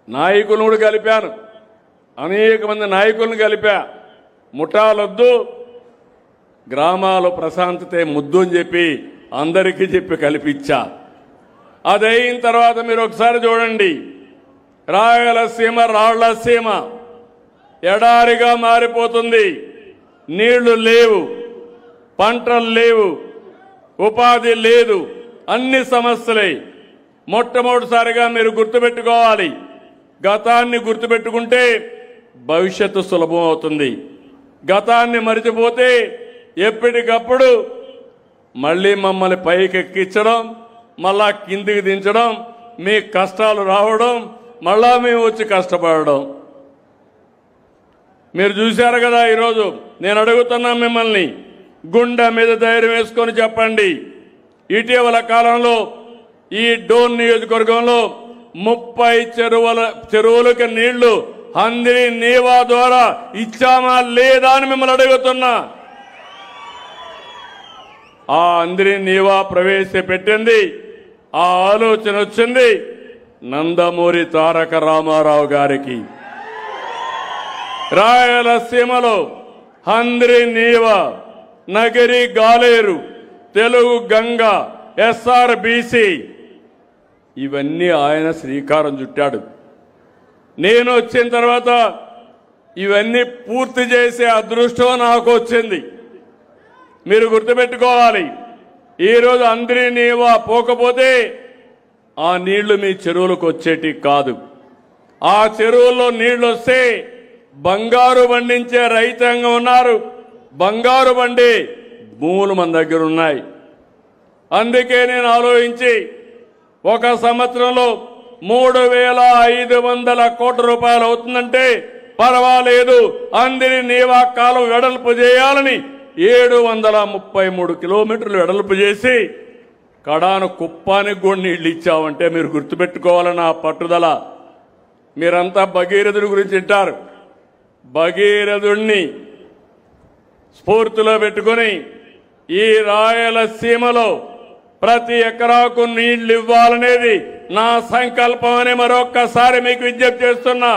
నాయకులను కూడా కలిపాను, అనేక మంది నాయకులను కలిపా. ముఠాలొద్దు, గ్రామాల ప్రశాంతతే ముద్దు అని చెప్పి అందరికీ చెప్పి కల్పించా. అదైన తర్వాత మీరు ఒకసారి చూడండి, రాయలసీమ రాళ్లసీమ ఎడారిగా మారిపోతుంది. నీళ్లు లేవు, పంటలు లేవు, ఉపాధి లేదు, అన్ని సమస్యలే. మొట్టమొదటిసారిగా మీరు గుర్తుపెట్టుకోవాలి, గతాన్ని గుర్తుపెట్టుకుంటే భవిష్యత్తు సులభం అవుతుంది. గతాన్ని మరిచిపోతే ఎప్పటికప్పుడు మళ్ళీ మమ్మల్ని పైకి ఎక్కించడం, మళ్ళా కిందికి దించడం, మీ కష్టాలు రావడం, మళ్ళా మేము వచ్చి కష్టపడడం. మీరు చూశారు కదా. ఈరోజు నేను అడుగుతున్నా మిమ్మల్ని, గుండె మీద ధైర్యం వేసుకొని చెప్పండి, ఇటీవల కాలంలో ఈ డోన్ నియోజకవర్గంలో 30 చెరువులకు నీళ్లు హంద్రి నీవా ద్వారా ఇచ్చామా లేదా అని మిమ్మల్ని అడుగుతున్నా. ఆ హంద్రి నీవా ప్రవేశపెట్టింది, ఆ ఆలోచన వచ్చింది నందమూరి తారక రామారావు గారికి. రాయలసీమలో హంద్రి నీవా, నగరి గాలేరు, తెలుగు గంగ, SRBC ఇవన్నీ ఆయన శ్రీకారం చుట్టాడు. నేను వచ్చిన తర్వాత ఇవన్నీ పూర్తి చేసే అదృష్టం నాకు వచ్చింది. మీరు గుర్తుపెట్టుకోవాలి, ఈరోజు హంద్రి నీవా పోకపోతే ఆ నీళ్లు మీ చెరువులకు వచ్చేటి కాదు. ఆ చెరువుల్లో నీళ్లు వస్తే బంగారు పండించే రైతాంగం ఉన్నారు, బంగారు పండే భూములు మన దగ్గర ఉన్నాయి. అందుకే నేను ఆలోచించి ఒక సంవత్సరంలో 3,500 కోట్ల రూపాయలు అవుతుందంటే పర్వాలేదు, హంద్రి నీవా కాలం వెడల్పు చేయాలని 733 కిలోమీటర్లు వెడల్పు చేసి కడాను కుప్పానికి కూడా నీళ్లు ఇచ్చామంటే మీరు గుర్తుపెట్టుకోవాలని ఆ పట్టుదల. మీరంతా భగీరథుడి గురించి వింటారు. భగీరథుడిని స్ఫూర్తిలో పెట్టుకుని ఈ రాయలసీమలో ప్రతి ఎకరాకు నీళ్లు ఇవ్వాలనేది నా సంకల్పం అని మరొక్కసారి మీకు విజ్ఞప్తి చేస్తున్నా.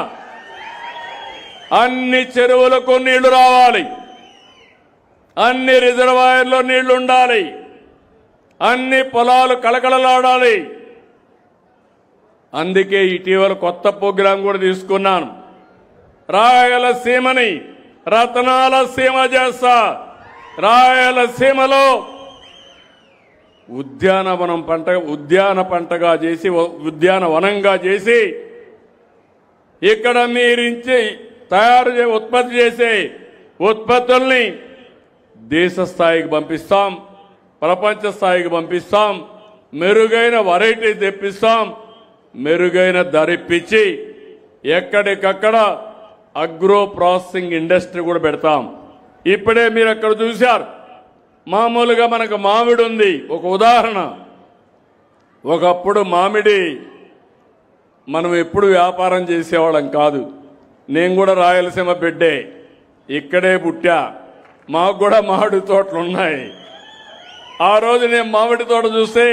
అన్ని చెరువులకు నీళ్లు రావాలి, అన్ని రిజర్వాయర్లో నీళ్లు ఉండాలి, అన్ని పొలాలు కళకళలాడాలి. అందుకే ఇటీవల కొత్త ప్రోగ్రాం కూడా తీసుకున్నాను. రాయలసీమని రతనాల సీమ చేస్తా. రాయలసీమలో ఉద్యాన పంటగా చేసి ఉద్యానవనంగా చేసి ఇక్కడ మీరించి ఉత్పత్తి చేసే ఉత్పత్తుల్ని దేశ స్థాయికి పంపిస్తాం, ప్రపంచ స్థాయికి పంపిస్తాం, మెరుగైన వెరైటీ తెప్పిస్తాం, మెరుగైన ధరిప్పించి ఎక్కడికక్కడ అగ్రో ప్రాసెసింగ్ ఇండస్ట్రీ కూడా పెడతాం. ఇప్పుడే మీరు అక్కడ చూశారు, మామూలుగా మనకు మామిడి ఉంది. ఒక ఉదాహరణ, ఒకప్పుడు మామిడి మనం ఎప్పుడు వ్యాపారం చేసేవాళ్ళం కాదు. నేను కూడా రాయలసీమ బిడ్డే, ఇక్కడే పుట్టా, మాకు కూడా మామిడి తోటలు ఉన్నాయి. ఆ రోజు నేను మామిడి తోట చూస్తే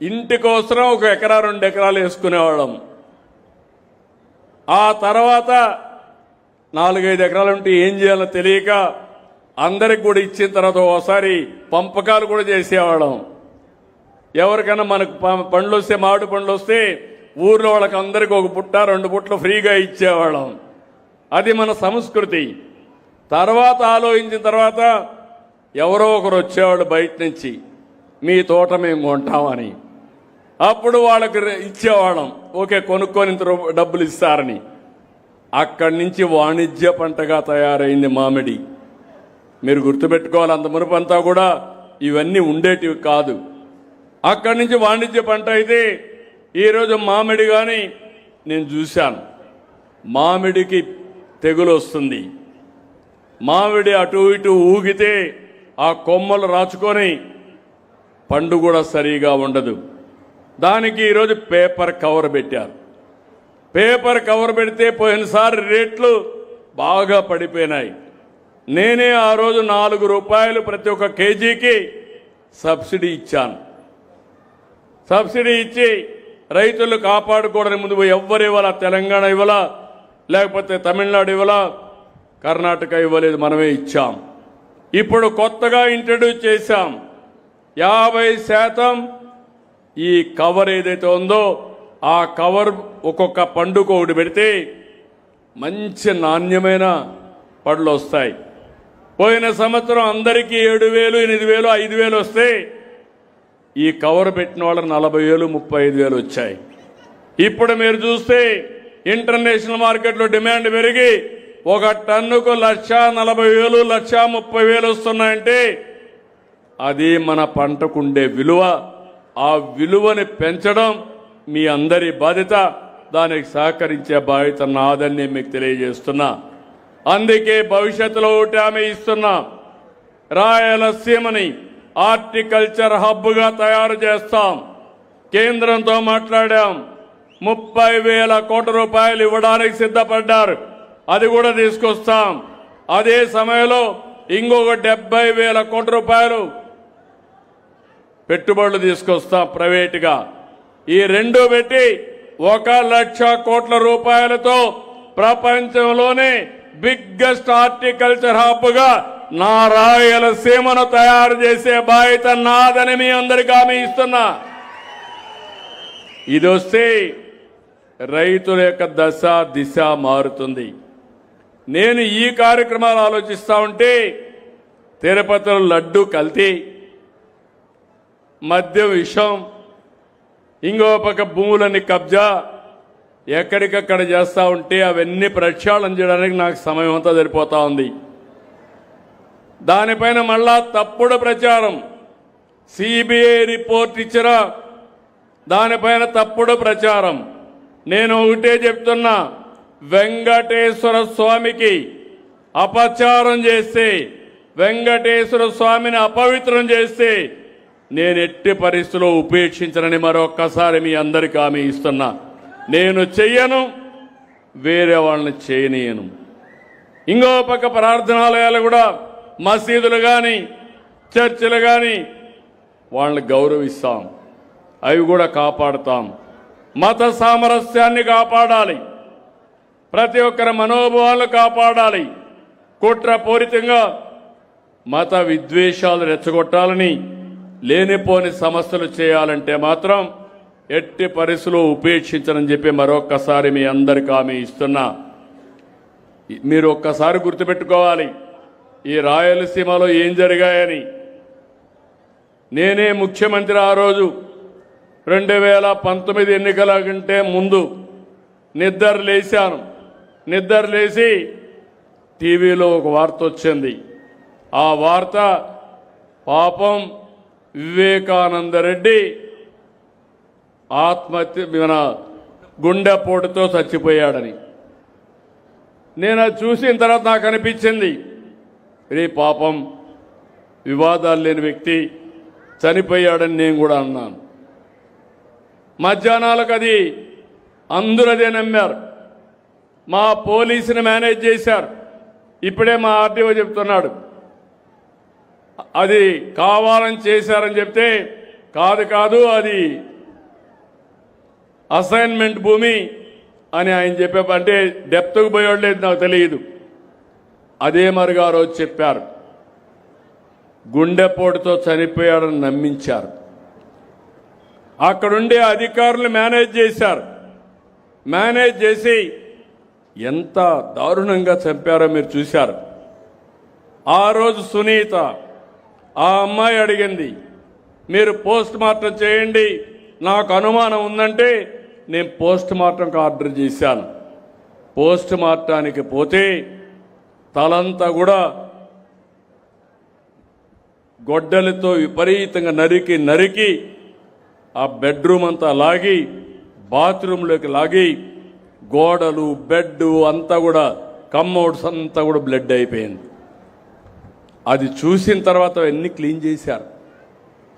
ఇంటికోసం 1 ఎకరా 2 ఎకరాలు వేసుకునేవాళ్ళం. ఆ తర్వాత 4-5 ఎకరాలు ఉంటే ఏం చేయాలో తెలియక అందరికి కూడా ఇచ్చిన తర్వాత ఒకసారి పంపకాలు కూడా చేసేవాళ్ళం. ఎవరికైనా మనకు పండ్లు వస్తే, మామిడి పండ్లు వస్తే ఊర్లో వాళ్ళకి అందరికి 1 పుట్ట 2 పుట్టలు ఫ్రీగా ఇచ్చేవాళ్ళం. అది మన సంస్కృతి. తర్వాత ఆలోచించిన తర్వాత ఎవరో ఒకరు వచ్చేవాళ్ళు బయట నుంచి, మీ తోట మేము కొంటామని. అప్పుడు వాళ్ళకి ఇచ్చేవాళ్ళం, ఓకే కొనుక్కొని ఇంత డబ్బులు ఇస్తారని. అక్కడి నుంచి వాణిజ్య పంటగా తయారైంది మామిడి. మీరు గుర్తుపెట్టుకోవాలి, అంత మునుపంతా కూడా ఇవన్నీ ఉండేటివి కాదు. అక్కడి నుంచి వాణిజ్య పంట అయితే ఈరోజు మామిడి కానీ నేను చూశాను, మామిడికి తెగులు వస్తుంది. మామిడి అటు ఇటు ఊగితే ఆ కొమ్మలు రాచుకొని పండు కూడా సరిగా ఉండదు. దానికి ఈరోజు పేపర్ కవర్ పెట్టారు. పేపర్ కవర్ పెడితే పోయినసారి రేట్లు బాగా పడిపోయినాయి. నేనే ఆ రోజు 4 రూపాయలు ప్రతి ఒక్క కేజీకి సబ్సిడీ ఇచ్చాను. సబ్సిడీ ఇచ్చి రైతులు కాపాడుకోవడానికి ముందు ఎవ్వరు ఇవ్వాలా, తెలంగాణ ఇవ్వాలా, లేకపోతే తమిళనాడు ఇవ్వాలా, కర్ణాటక ఇవ్వలేదు, మనమే ఇచ్చాం. ఇప్పుడు కొత్తగా ఇంట్రడ్యూస్ చేశాం, 50% ఈ కవర్ ఏదైతే ఉందో ఆ కవర్ ఒక్కొక్క పండుగ ఒకటి పెడితే మంచి నాణ్యమైన పళ్ళు వస్తాయి. పోయిన సంవత్సరం అందరికీ 7,000, 8,000, 5,000 వస్తే ఈ కవర్ పెట్టిన వాళ్ళు 40,000, 35,000 వచ్చాయి. ఇప్పుడు మీరు చూస్తే ఇంటర్నేషనల్ మార్కెట్లో డిమాండ్ పెరిగి 1 టన్నుకు 1,40,000, 1,30,000 వస్తున్నాయంటే అది మన పంటకుండే విలువ. ఆ విలువని పెంచడం మీ అందరి బాధ్యత. దానికి సహకరించే బాధ్యత నాదని నేను మీకు తెలియజేస్తున్నా. అందుకే భవిష్యత్తులో ఒకటి హామీ ఇస్తున్నా, రాయలసీమని హార్టికల్చర్ హబ్గా తయారు చేస్తాం. కేంద్రంతో మాట్లాడాం, 30,000 కోట్ల రూపాయలు ఇవ్వడానికి సిద్ధపడ్డారు, అది కూడా తీసుకొస్తాం. అదే సమయంలో ఇంకొక 70,000 కోట్ల రూపాయలు పెట్టుబడులు తీసుకొస్తాం ప్రైవేటుగా. ఈ రెండు పెట్టి 1,00,000 కోట్ల రూపాయలతో ప్రపంచంలోనే బిగ్గెస్ట్ హార్టికల్చర్ హబ్గా నా రాయలసీమను తయారు చేసే బాధ్యత నాదని మీ అందరికీ హామీ ఇస్తున్నా. ఇది వస్తే రైతుల యొక్క దశ దిశ మారుతుంది. నేను ఈ కార్యక్రమాలు ఆలోచిస్తా ఉంటే తిరుపతిలో లడ్డు కల్తీ, మద్యం విషం, ఇంకో పక్క భూములన్నీ కబ్జా ఎక్కడికక్కడ చేస్తా ఉంటే అవన్నీ ప్రక్షాళన చేయడానికి నాకు సమయం అంతా సరిపోతా ఉంది. దానిపైన మళ్ళా తప్పుడు ప్రచారం, సిబిఐ రిపోర్ట్ ఇచ్చిన దానిపైన తప్పుడు ప్రచారం. నేను ఒకటే చెప్తున్నా, వెంకటేశ్వర స్వామికి అపచారం చేస్తే, వెంకటేశ్వర స్వామిని అపవిత్రం చేస్తే నేను ఎట్టి పరిస్థితుల్లో ఉపేక్షించనని మరొక్కసారి మీ అందరికీ హామీ ఇస్తున్నా. నేను చెయ్యను, వేరే వాళ్ళని చేయనీయను. ఇంకో పక్క ప్రార్థనాలయాలు కూడా, మసీదులు కానీ చర్చిలు కానీ వాళ్ళని గౌరవిస్తాం, అవి కూడా కాపాడుతాం. మత సామరస్యాన్ని కాపాడాలి, ప్రతి ఒక్కరి మనోభావాలను కాపాడాలి. కుట్రపూరితంగా మత విద్వేషాలు రెచ్చగొట్టాలని, లేనిపోని సమస్యలు చేయాలంటే మాత్రం ఎట్టి పరిస్థితుల్లో ఉపేక్షించనని చెప్పి మరొక్కసారి మీ అందరికీ హామీ ఇస్తున్నా. మీరు ఒక్కసారి గుర్తుపెట్టుకోవాలి, ఈ రాయలసీమలో ఏం జరిగాయని. నేనే ముఖ్యమంత్రి ఆ రోజు 2019 ఎన్నికల కంటే ముందు నిద్ర లేచి టీవీలో ఒక వార్త వచ్చింది. ఆ వార్త పాపం వివేకానందరెడ్డి ఆత్మహత్య గుండెపోటుతో చచ్చిపోయాడని. నేను అది చూసిన తర్వాత నాకు అనిపించింది, రే పాపం వివాదాలు లేని వ్యక్తి చనిపోయాడని నేను కూడా అన్నాను. మధ్యాహ్నాలకు అది అందరూ అదే నమ్మారు. మా పోలీసుని మేనేజ్ చేశారు. ఇప్పుడే మా ఆర్డీఓ చెప్తున్నాడు అది కావాలని చేశారని చెప్తే, కాదు అది అసైన్మెంట్ భూమి అని ఆయన చెప్పే, అంటే డెప్త్కు పోయాడు లేదు నాకు తెలియదు. అదే మరిగా ఆ రోజు చెప్పారు. గుండెపోటుతో చనిపోయాడని నమ్మించారు. అక్కడుండే అధికారులు మేనేజ్ చేశారు. మేనేజ్ చేసి ఎంత దారుణంగా చంపారో మీరు చూశారు. ఆ రోజు సునీత ఆ అమ్మాయి అడిగింది, మీరు పోస్ట్ మార్టం చేయండి, నాకు అనుమానం ఉందంటే నేను పోస్ట్ మార్టంకి ఆర్డర్ చేశాను. పోస్ట్ మార్టానికి పోతే తలంతా కూడా గొడ్డలతో విపరీతంగా నరికి ఆ బెడ్రూమ్ అంతా లాగి బాత్రూంలోకి లాగి గోడలు బెడ్ అంతా కూడా కమ్మౌడ్స్ అంతా కూడా బ్లడ్ అయిపోయింది. అది చూసిన తర్వాత అన్నీ క్లీన్ చేశారు.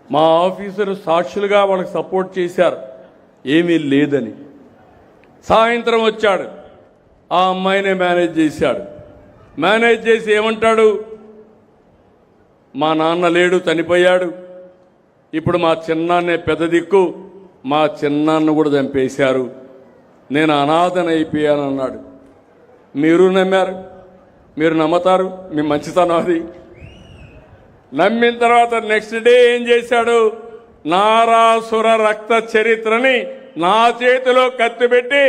మా ఆఫీసరు సాక్షులుగా వాళ్ళకి సపోర్ట్ చేశారు, ఏమీ లేదని. సాయంత్రం వచ్చాడు, ఆ అమ్మాయినే మేనేజ్ చేశాడు. మేనేజ్ చేసి ఏమంటాడు, మా నాన్న లేడు, చనిపోయాడు, ఇప్పుడు మా చిన్నాన్నే పెద్ద దిక్కు, మా చిన్నాన్న కూడా చంపేశారు, నేను అనాథనైపోయాను అన్నాడు. మీరు నమ్మారు, మీరు నమ్ముతారు, మీ మంచితనం అది. నమ్మిన తర్వాత నెక్స్ట్ డే ఏం చేశాడు, నారాసుర రక్త చరిత్రని నా చేతిలో కత్తిపెట్టి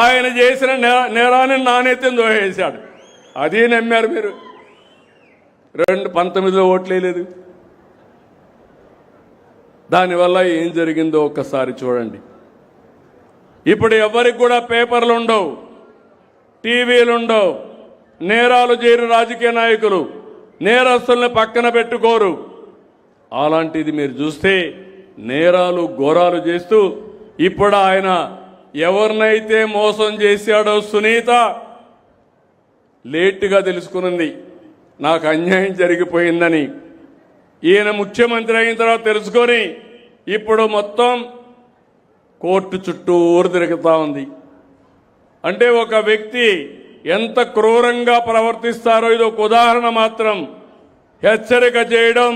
ఆయన చేసిన నేరాన్ని నాణ్యతను దోహేశాడు. అది నమ్మారు మీరు. 2019లో ఓట్లేదు. దానివల్ల ఏం జరిగిందో ఒక్కసారి చూడండి. ఇప్పుడు ఎవరికి కూడా పేపర్లు ఉండవు, టీవీలు ఉండవు. నేరాలు చేయరు రాజకీయ నాయకులు, నేరస్తుల్ని పక్కన పెట్టుకోరు. అలాంటిది మీరు చూస్తే నేరాలు ఘోరాలు చేస్తూ ఇప్పుడు ఆయన ఎవరినైతే మోసం చేశాడో సునీత లేటుగా తెలుసుకున్నది నాకు అన్యాయం జరిగిపోయిందని. ఈయన ముఖ్యమంత్రి అయిన తర్వాత తెలుసుకొని ఇప్పుడు మొత్తం కోర్టు చుట్టూరు తిరుగుతూ ఉంది. అంటే ఒక వ్యక్తి ఎంత క్రూరంగా ప్రవర్తిస్తారో ఇది ఒక ఉదాహరణ మాత్రం. హెచ్చరిక చేయడం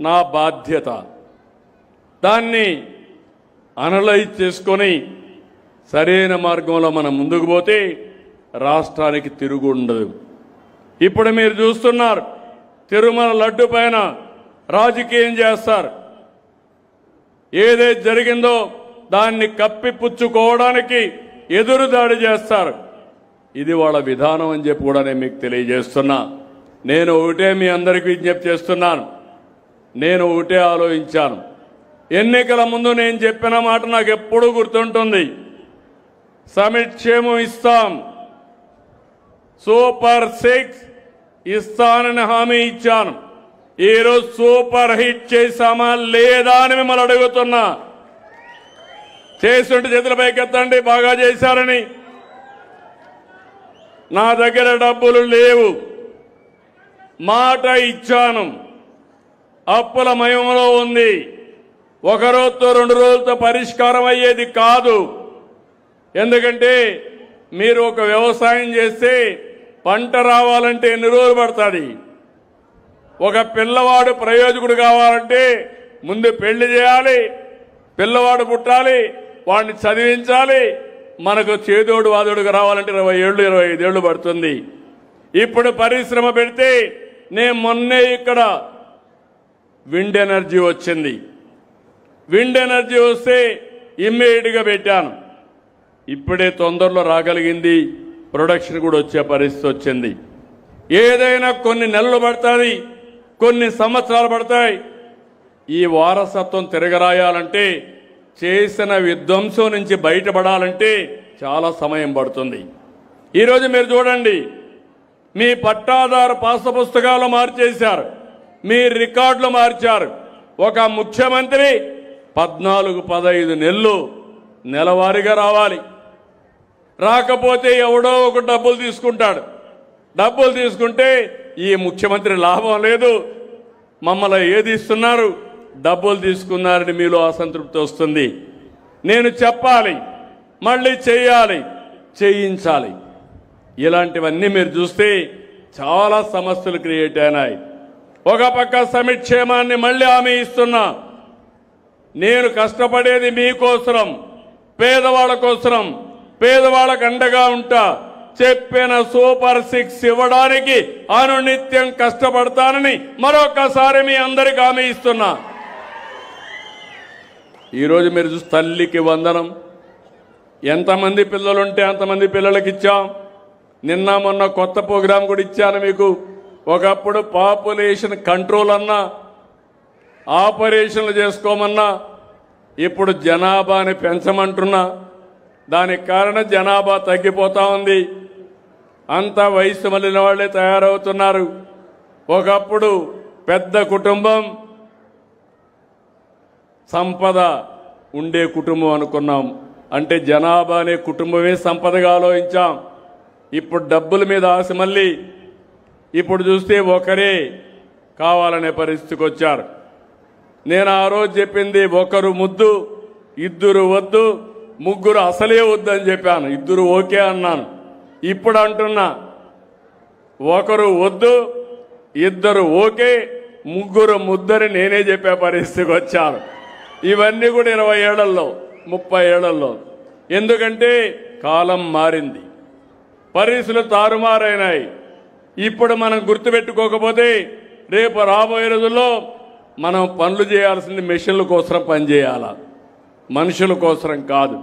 నా బాధ్యత. దాన్ని అనలైజ్ చేసుకొని సరైన మార్గంలో మనం ముందుకు పోతే రాష్ట్రానికి తిరుగు ఉండదు. ఇప్పుడు మీరు చూస్తున్నారు, తిరుమల లడ్డు పైన రాజకీయం చేస్తారు. ఏదైతే జరిగిందో దాన్ని కప్పిపుచ్చుకోవడానికి ఎదురుదాడి చేస్తారు. ఇది వాళ్ళ విధానం అని చెప్పి కూడా నేను మీకు తెలియజేస్తున్నా. నేను ఒకటే మీ అందరికీ విజ్ఞప్తి చేస్తున్నాను. నేను ఒకటే ఆలోచించాను. ఎన్నికల ముందు నేను చెప్పిన మాట నాకు ఎప్పుడూ గుర్తుంటుంది. సమిక్షేమం ఇస్తాం, సూపర్ 6 ఇస్తానని హామీ ఇచ్చాను. ఈరోజు సూపర్ హిట్ చేశామా లేదా అని మిమ్మల్ని అడుగుతున్నా. చేస్తుంటే చేతుల పైకెత్తండి బాగా చేశారని. నా దగ్గర డబ్బులు లేవు, మాట ఇచ్చాను. అప్పుల మయంలో ఉంది. ఒక రోజుతో 2 రోజులతో పరిష్కారం అయ్యేది కాదు. ఎందుకంటే మీరు ఒక వ్యవసాయం చేస్తే పంట రావాలంటే ఎన్ని రోజులు పడుతుంది? ఒక పిల్లవాడు ప్రయోజకుడు కావాలంటే ముందు పెళ్లి చేయాలి, పిల్లవాడు పుట్టాలి, వాడిని చదివించాలి. మనకు చేదోడు వాదోడుగా రావాలంటే 20 ఏళ్ళు 25 ఏళ్ళు పడుతుంది. ఇప్పుడు పరిశ్రమ పెడితే నేను మొన్నే ఇక్కడ విండ్ ఎనర్జీ వచ్చింది. విండ్ ఎనర్జీ వస్తే ఇమ్మీడియట్గా పెట్టాను. ఇప్పుడే తొందరలో రాగలిగింది, ప్రొడక్షన్ కూడా వచ్చే పరిస్థితి వచ్చింది. ఏదైనా కొన్ని నెలలు పడుతుంది, కొన్ని సంవత్సరాలు పడతాయి. ఈ వారసత్వం తిరగరాయాలంటే, చేసిన విధ్వంసం నుంచి బయటపడాలంటే చాలా సమయం పడుతుంది. ఈరోజు మీరు చూడండి, మీ పట్టాదారు పాస్ పుస్తకాలు మార్చేశారు, మీ రికార్డులు మార్చారు. ఒక ముఖ్యమంత్రి 14-15 నెలలు నెలవారీగా రావాలి. రాకపోతే ఎవడో ఒక డబ్బులు తీసుకుంటాడు. డబ్బులు తీసుకుంటే ఈ ముఖ్యమంత్రి లాభం లేదు, మమ్మల్ని ఏది ఇస్తున్నారు, డబ్బులు తీసుకున్నారని మీలో అసంతృప్తి వస్తుంది. నేను చెప్పాలి, మళ్ళీ చేయాలి, చేయించాలి. ఇలాంటివన్నీ మీరు చూస్తే చాలా సమస్యలు క్రియేట్ అయినాయి. ఒక పక్క సంక్షేమాన్ని మళ్ళీ హామీ ఇస్తున్నా. నేను కష్టపడేది మీకోసరం, పేదవాళ్ళ కోసరం, పేదవాళ్ళకు అండగా ఉంటా. చెప్పిన సూపర్ 6 ఇవ్వడానికి అనునిత్యం కష్టపడతానని మరొకసారి మీ అందరికీ హామీ ఇస్తున్నా. ఈరోజు మీరు చూసి తల్లికి వందనం, ఎంతమంది పిల్లలుంటే అంతమంది పిల్లలకి ఇచ్చాం. నిన్న మొన్న కొత్త ప్రోగ్రాం కూడా ఇచ్చాను మీకు. ఒకప్పుడు పాపులేషన్ కంట్రోల్ అన్నా, ఆపరేషన్లు చేసుకోమన్నా, ఇప్పుడు జనాభాని పెంచమంటున్నా. దానికి కారణం జనాభా తగ్గిపోతా ఉంది. అంతా వయసు మళ్ళిన వాళ్ళే తయారవుతున్నారు. ఒకప్పుడు పెద్ద కుటుంబం, సంపద ఉండే కుటుంబం అనుకున్నాం. అంటే జనాభా అనే కుటుంబమే సంపదగా ఆలోచించాం. ఇప్పుడు డబ్బుల మీద ఆశ మళ్ళీ ఇప్పుడు చూస్తే ఒకరే కావాలనే పరిస్థితికి వచ్చారు. నేను ఆ రోజు చెప్పింది, ఒకరు ముద్దు, ఇద్దరు వద్దు, ముగ్గురు అసలే వద్దు అని చెప్పాను. ఇద్దరు ఓకే అన్నాను. ఇప్పుడు అంటున్నా, ఒకరు వద్దు, ఇద్దరు ఓకే, ముగ్గురు ముద్దని నేనే చెప్పే పరిస్థితికి వచ్చాను. ఇవన్నీ కూడా 20 ఏళ్లలో, 30 ఏళ్లలో. ఎందుకంటే కాలం మారింది, పరిస్థితులు తారుమారైనాయి. ఇప్పుడు మనం గుర్తుపెట్టుకోకపోతే రేపు రాబోయే రోజుల్లో మనం పనులు చేయాల్సింది మెషిన్ల కోసం పనిచేయాలా, మనుషుల కోసం కాదు.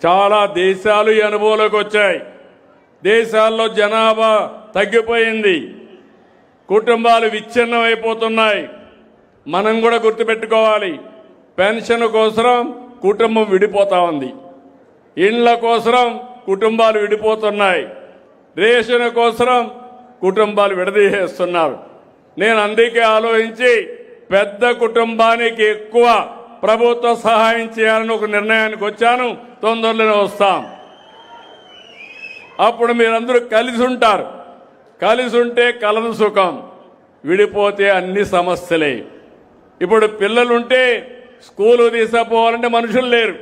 చాలా దేశాలు ఈ అనుభవంలోకి వచ్చాయి. దేశాల్లో జనాభా తగ్గిపోయింది, కుటుంబాలు విచ్ఛిన్నం అయిపోతున్నాయి. మనం కూడా గుర్తుపెట్టుకోవాలి, పెన్షన్ కోసం కుటుంబం విడిపోతా ఉంది, ఇండ్ల కోసం కుటుంబాలు విడిపోతున్నాయి, రేషన్ కోసం కుటుంబాలు విడదీసేస్తున్నారు. నేను అందుకే ఆలోచించి పెద్ద కుటుంబానికి ఎక్కువ ప్రభుత్వ సహాయం చేయాలని ఒక నిర్ణయానికి వచ్చాను. తొందరలోనే వస్తాం. అప్పుడు మీరందరూ కలిసి ఉంటారు. కలిసి ఉంటే కలదు సుఖం, విడిపోతే అన్ని సమస్యలే. ఇప్పుడు పిల్లలుంటే స్కూలు తీసుకుపోవాలంటే మనుషులు లేరు.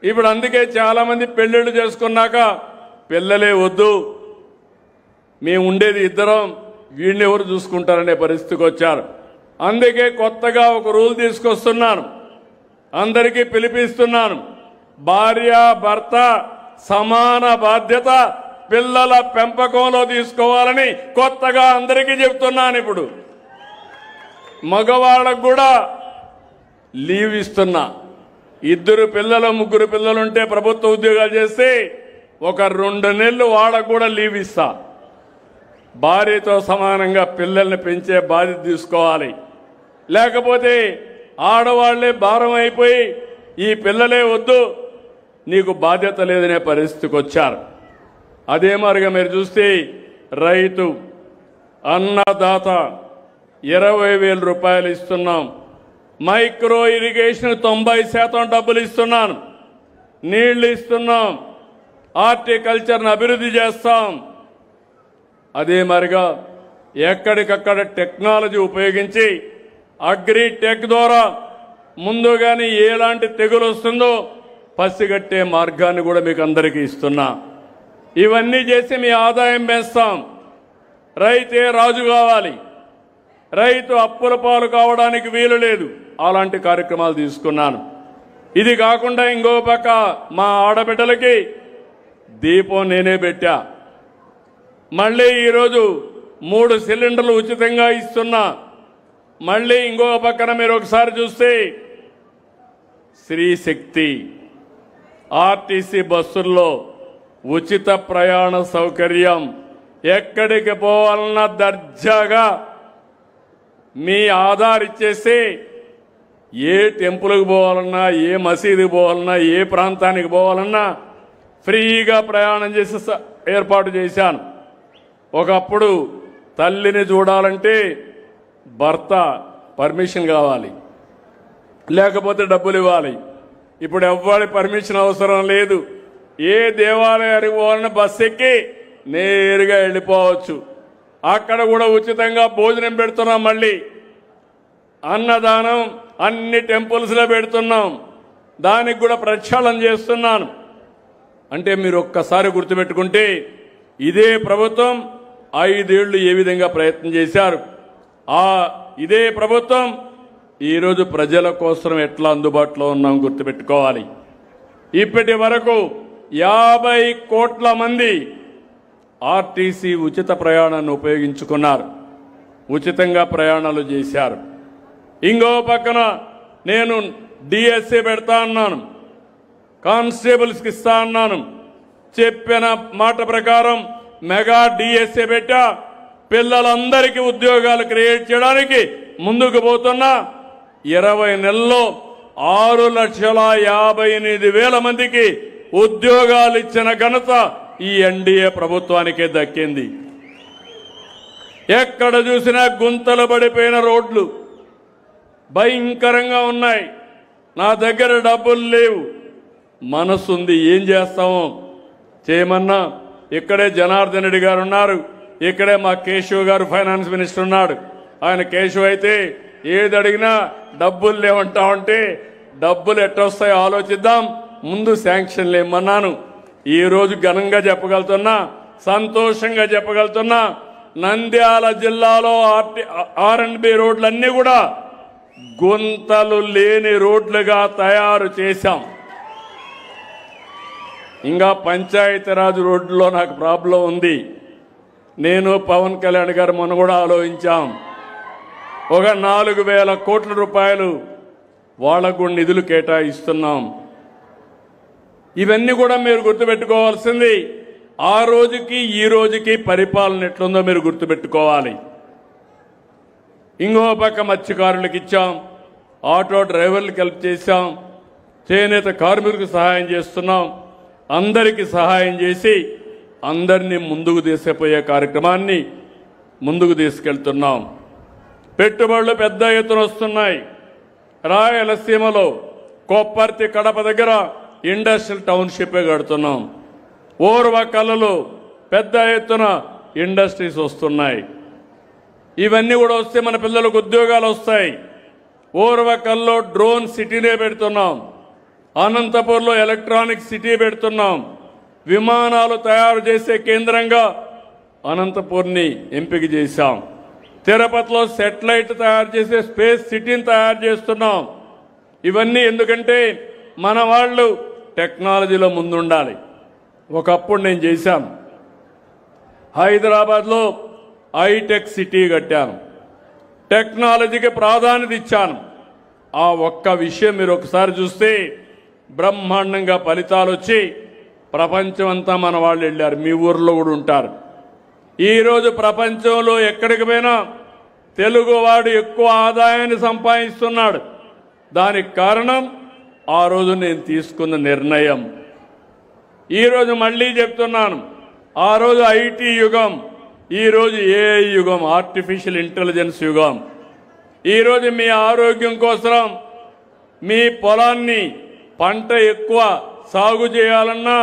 ఇప్పుడు అందుకే చాలామంది పెళ్ళిళ్ళు చేసుకున్నాక పిల్లలే వద్దు, మేము ఉండేది ఇద్దరం, వీడిని ఎవరు చూసుకుంటారనే పరిస్థితికి వచ్చారు. అందుకే కొత్తగా ఒక రూల్ తీసుకొస్తున్నాను, అందరికీ పిలిపిస్తున్నాను. భార్య భర్త సమాన బాధ్యత పిల్లల పెంపకంలో తీసుకోవాలని కొత్తగా అందరికీ చెప్తున్నాను. ఇప్పుడు మగవాళ్ళకు కూడా లీవ్ ఇస్తున్నా. ఇద్దరు పిల్లలు, ముగ్గురు పిల్లలుంటే ప్రభుత్వ ఉద్యోగాలు చేస్తే ఒక 2 నెలలు వాళ్ళకు కూడా లీవ్ ఇస్తా. భార్యతో సమానంగా పిల్లల్ని పెంచే బాధ్యత తీసుకోవాలి. లేకపోతే ఆడవాళ్లే భారం అయిపోయి ఈ పిల్లలే వద్దు, నీకు బాధ్యత లేదనే పరిస్థితికి వచ్చారు. అదే మరిగా మీరు చూస్తే రైతు అన్నదాత 20,000 రూపాయలు ఇస్తున్నాం. మైక్రో ఇరిగేషన్ 90% డబ్బులు ఇస్తున్నాను, నీళ్లు ఇస్తున్నాం, హార్టికల్చర్ను అభివృద్ధి చేస్తాం. అదే మరిగా ఎక్కడికక్కడ టెక్నాలజీ ఉపయోగించి అగ్రిటెక్ ద్వారా ముందుగానే ఎలాంటి తెగులు వస్తుందో పసిగట్టే మార్గాన్ని కూడా మీకు అందరికీ ఇస్తున్నా. ఇవన్నీ చేసి మీ ఆదాయం పెంచుతాం. రైతే రాజు కావాలి, రైతు అప్పుల పాలు కావడానికి వీలు లేదు. అలాంటి కార్యక్రమాలు తీసుకున్నాను. ఇది కాకుండా ఇంకో పక్క మా ఆడబిడ్డలకి దీపం నేనే పెట్టా. మళ్ళీ ఈరోజు 3 సిలిండర్లు ఉచితంగా ఇస్తున్నా. మళ్ళీ ఇంకో పక్కన మీరు ఒకసారి చూస్తే శ్రీ శక్తి ఆర్టీసీ బస్సుల్లో ఉచిత ప్రయాణ సౌకర్యం, ఎక్కడికి పోవాలన్నా దర్జాగా మీ ఆధార్ ఇచ్చేస్తే ఏ టెంపుల్కి పోవాలన్నా, ఏ మసీదుకి పోవాలన్నా, ఏ ప్రాంతానికి పోవాలన్నా ఫ్రీగా ప్రయాణం చేసి ఏర్పాటు చేశాను. ఒకప్పుడు తల్లిని చూడాలంటే భర్త పర్మిషన్ కావాలి, లేకపోతే డబ్బులు ఇవ్వాలి. ఇప్పుడు ఎవ్వరి పర్మిషన్ అవసరం లేదు. ఏ దేవాలయానికి పోవాలన్నా బస్సు ఎక్కి నేరుగా వెళ్ళిపోవచ్చు. అక్కడ కూడా ఉచితంగా భోజనం పెడుతున్నాం. మళ్ళీ అన్నదానం అన్ని టెంపుల్స్లో పెడుతున్నాం. దానికి కూడా ప్రక్షాళన చేస్తున్నాను. అంటే మీరు ఒక్కసారి గుర్తుపెట్టుకుంటే ఇదే ప్రభుత్వం 5 ఏళ్లు ఏ విధంగా ప్రయత్నం చేశారు, ఇదే ప్రభుత్వం ఈరోజు ప్రజల కోసం ఎట్లా అందుబాటులో ఉన్నాం గుర్తుపెట్టుకోవాలి. ఇప్పటి వరకు 50 కోట్ల మంది ఆర్టీసీ ఉచిత ప్రయాణాన్ని ఉపయోగించుకున్నారు, ఉచితంగా ప్రయాణాలు చేశారు. ఇంకో పక్కన నేను డిఎస్ఏ పెడతా అన్నాను, కానిస్టేబుల్స్కి ఇస్తా అన్నాను. చెప్పిన మాట ప్రకారం మెగా డిఎస్ఏ పెట్టా. పిల్లలందరికీ ఉద్యోగాలు క్రియేట్ చేయడానికి ముందుకు పోతున్నా. 20 నెలల్లో 6,58,000 మందికి ఉద్యోగాలు ఇచ్చిన ఘనత ఈ ఎన్డీఏ ప్రభుత్వానికే దక్కింది. ఎక్కడ చూసినా గుంతలు పడిపోయిన రోడ్లు భయంకరంగా ఉన్నాయి. నా దగ్గర డబ్బులు లేవు, మనసుంది, ఏం చేస్తామో చేయమన్నా. ఇక్కడే జనార్దన్ రెడ్డి గారు ఉన్నారు, ఇక్కడే మా కేశవ్ గారు ఫైనాన్స్ మినిస్టర్ ఉన్నాడు. ఆయన కేశవ్ అయితే ఏది అడిగినా డబ్బులు లేవంటా ఉంటే డబ్బులు ఎట్టొస్తాయో ఆలోచిద్దాం, ముందు శాంక్షన్లు ఇమ్మన్నాను. ఈరోజు ఘనంగా చెప్పగలుగుతున్నా, సంతోషంగా చెప్పగలుగుతున్నా, నంద్యాల జిల్లాలో R&B రోడ్లన్నీ కూడా గుంతలు లేని రోడ్లుగా తయారు చేశాం. ఇంకా పంచాయతీరాజ్ రోడ్లో నాకు ప్రాబ్లం ఉంది. నేను పవన్ కళ్యాణ్ గారు మొన్న కూడా ఆలోచించాం. ఒక 4,000 కోట్ల రూపాయలు వాళ్ళకు కూడా నిధులు కేటాయిస్తున్నాం. ఇవన్నీ కూడా మీరు గుర్తుపెట్టుకోవాల్సింది. ఆ రోజుకి ఈ రోజుకి పరిపాలన ఎట్లుందో మీరు గుర్తుపెట్టుకోవాలి. ఇంకో పక్క మత్స్యకారులకు ఇచ్చాం, ఆటో డ్రైవర్లకు హెల్ప్ చేశాం, చేనేత కార్మికులకు సహాయం చేస్తున్నాం. అందరికీ సహాయం చేసి అందరినీ ముందుకు తీసుకుపోయే కార్యక్రమాన్ని ముందుకు తీసుకెళ్తున్నాం. పెట్టుబడులు పెద్ద ఎత్తున వస్తున్నాయి. రాయలసీమలో కొప్పర్తి కడప దగ్గర ఇండస్ట్రియల్ టౌన్షిప్ కడుతున్నాం. ఓర్వకల్లులో పెద్ద ఎత్తున ఇండస్ట్రీస్ వస్తున్నాయి. ఇవన్నీ కూడా వస్తే మన పిల్లలకు ఉద్యోగాలు వస్తాయి. ఓర్వకల్లో డ్రోన్ సిటీనే పెడుతున్నాం. అనంతపూర్లో ఎలక్ట్రానిక్ సిటీ పెడుతున్నాం. విమానాలు తయారు చేసే కేంద్రంగా అనంతపూర్ని ఎంపిక చేశాం. తిరుపతిలో సెటిలైట్ తయారు చేసే స్పేస్ సిటీని తయారు చేస్తున్నాం. ఇవన్నీ ఎందుకంటే మన వాళ్ళు టెక్నాలజీలో ముందుండాలి. ఒకప్పుడు నేను చేశాను, హైదరాబాద్లో హైటెక్ సిటీ కట్టాను, టెక్నాలజీకి ప్రాధాన్యత ఇచ్చాను. ఆ ఒక్క విషయం మీరు ఒకసారి చూస్తే బ్రహ్మాండంగా ఫలితాలు వచ్చి ప్రపంచం అంతా మన వాళ్ళు వెళ్ళారు. మీ ఊర్లో కూడా ఉంటారు. ఈరోజు ప్రపంచంలో ఎక్కడికి పోయినా తెలుగువాడు ఎక్కువ ఆదాయాన్ని సంపాదిస్తున్నాడు. దానికి కారణం ఆ రోజు నేను తీసుకున్న నిర్ణయం. ఈరోజు మళ్ళీ చెప్తున్నాను, ఆ రోజు ఐటీ యుగం, ఈరోజు ఏఐ యుగం, ఆర్టిఫిషియల్ ఇంటెలిజెన్స్ యుగం. ఈరోజు మీ ఆరోగ్యం కోసం మీ పొలాన్ని పంట ఎక్కువ సాగు చేయాలన్నా,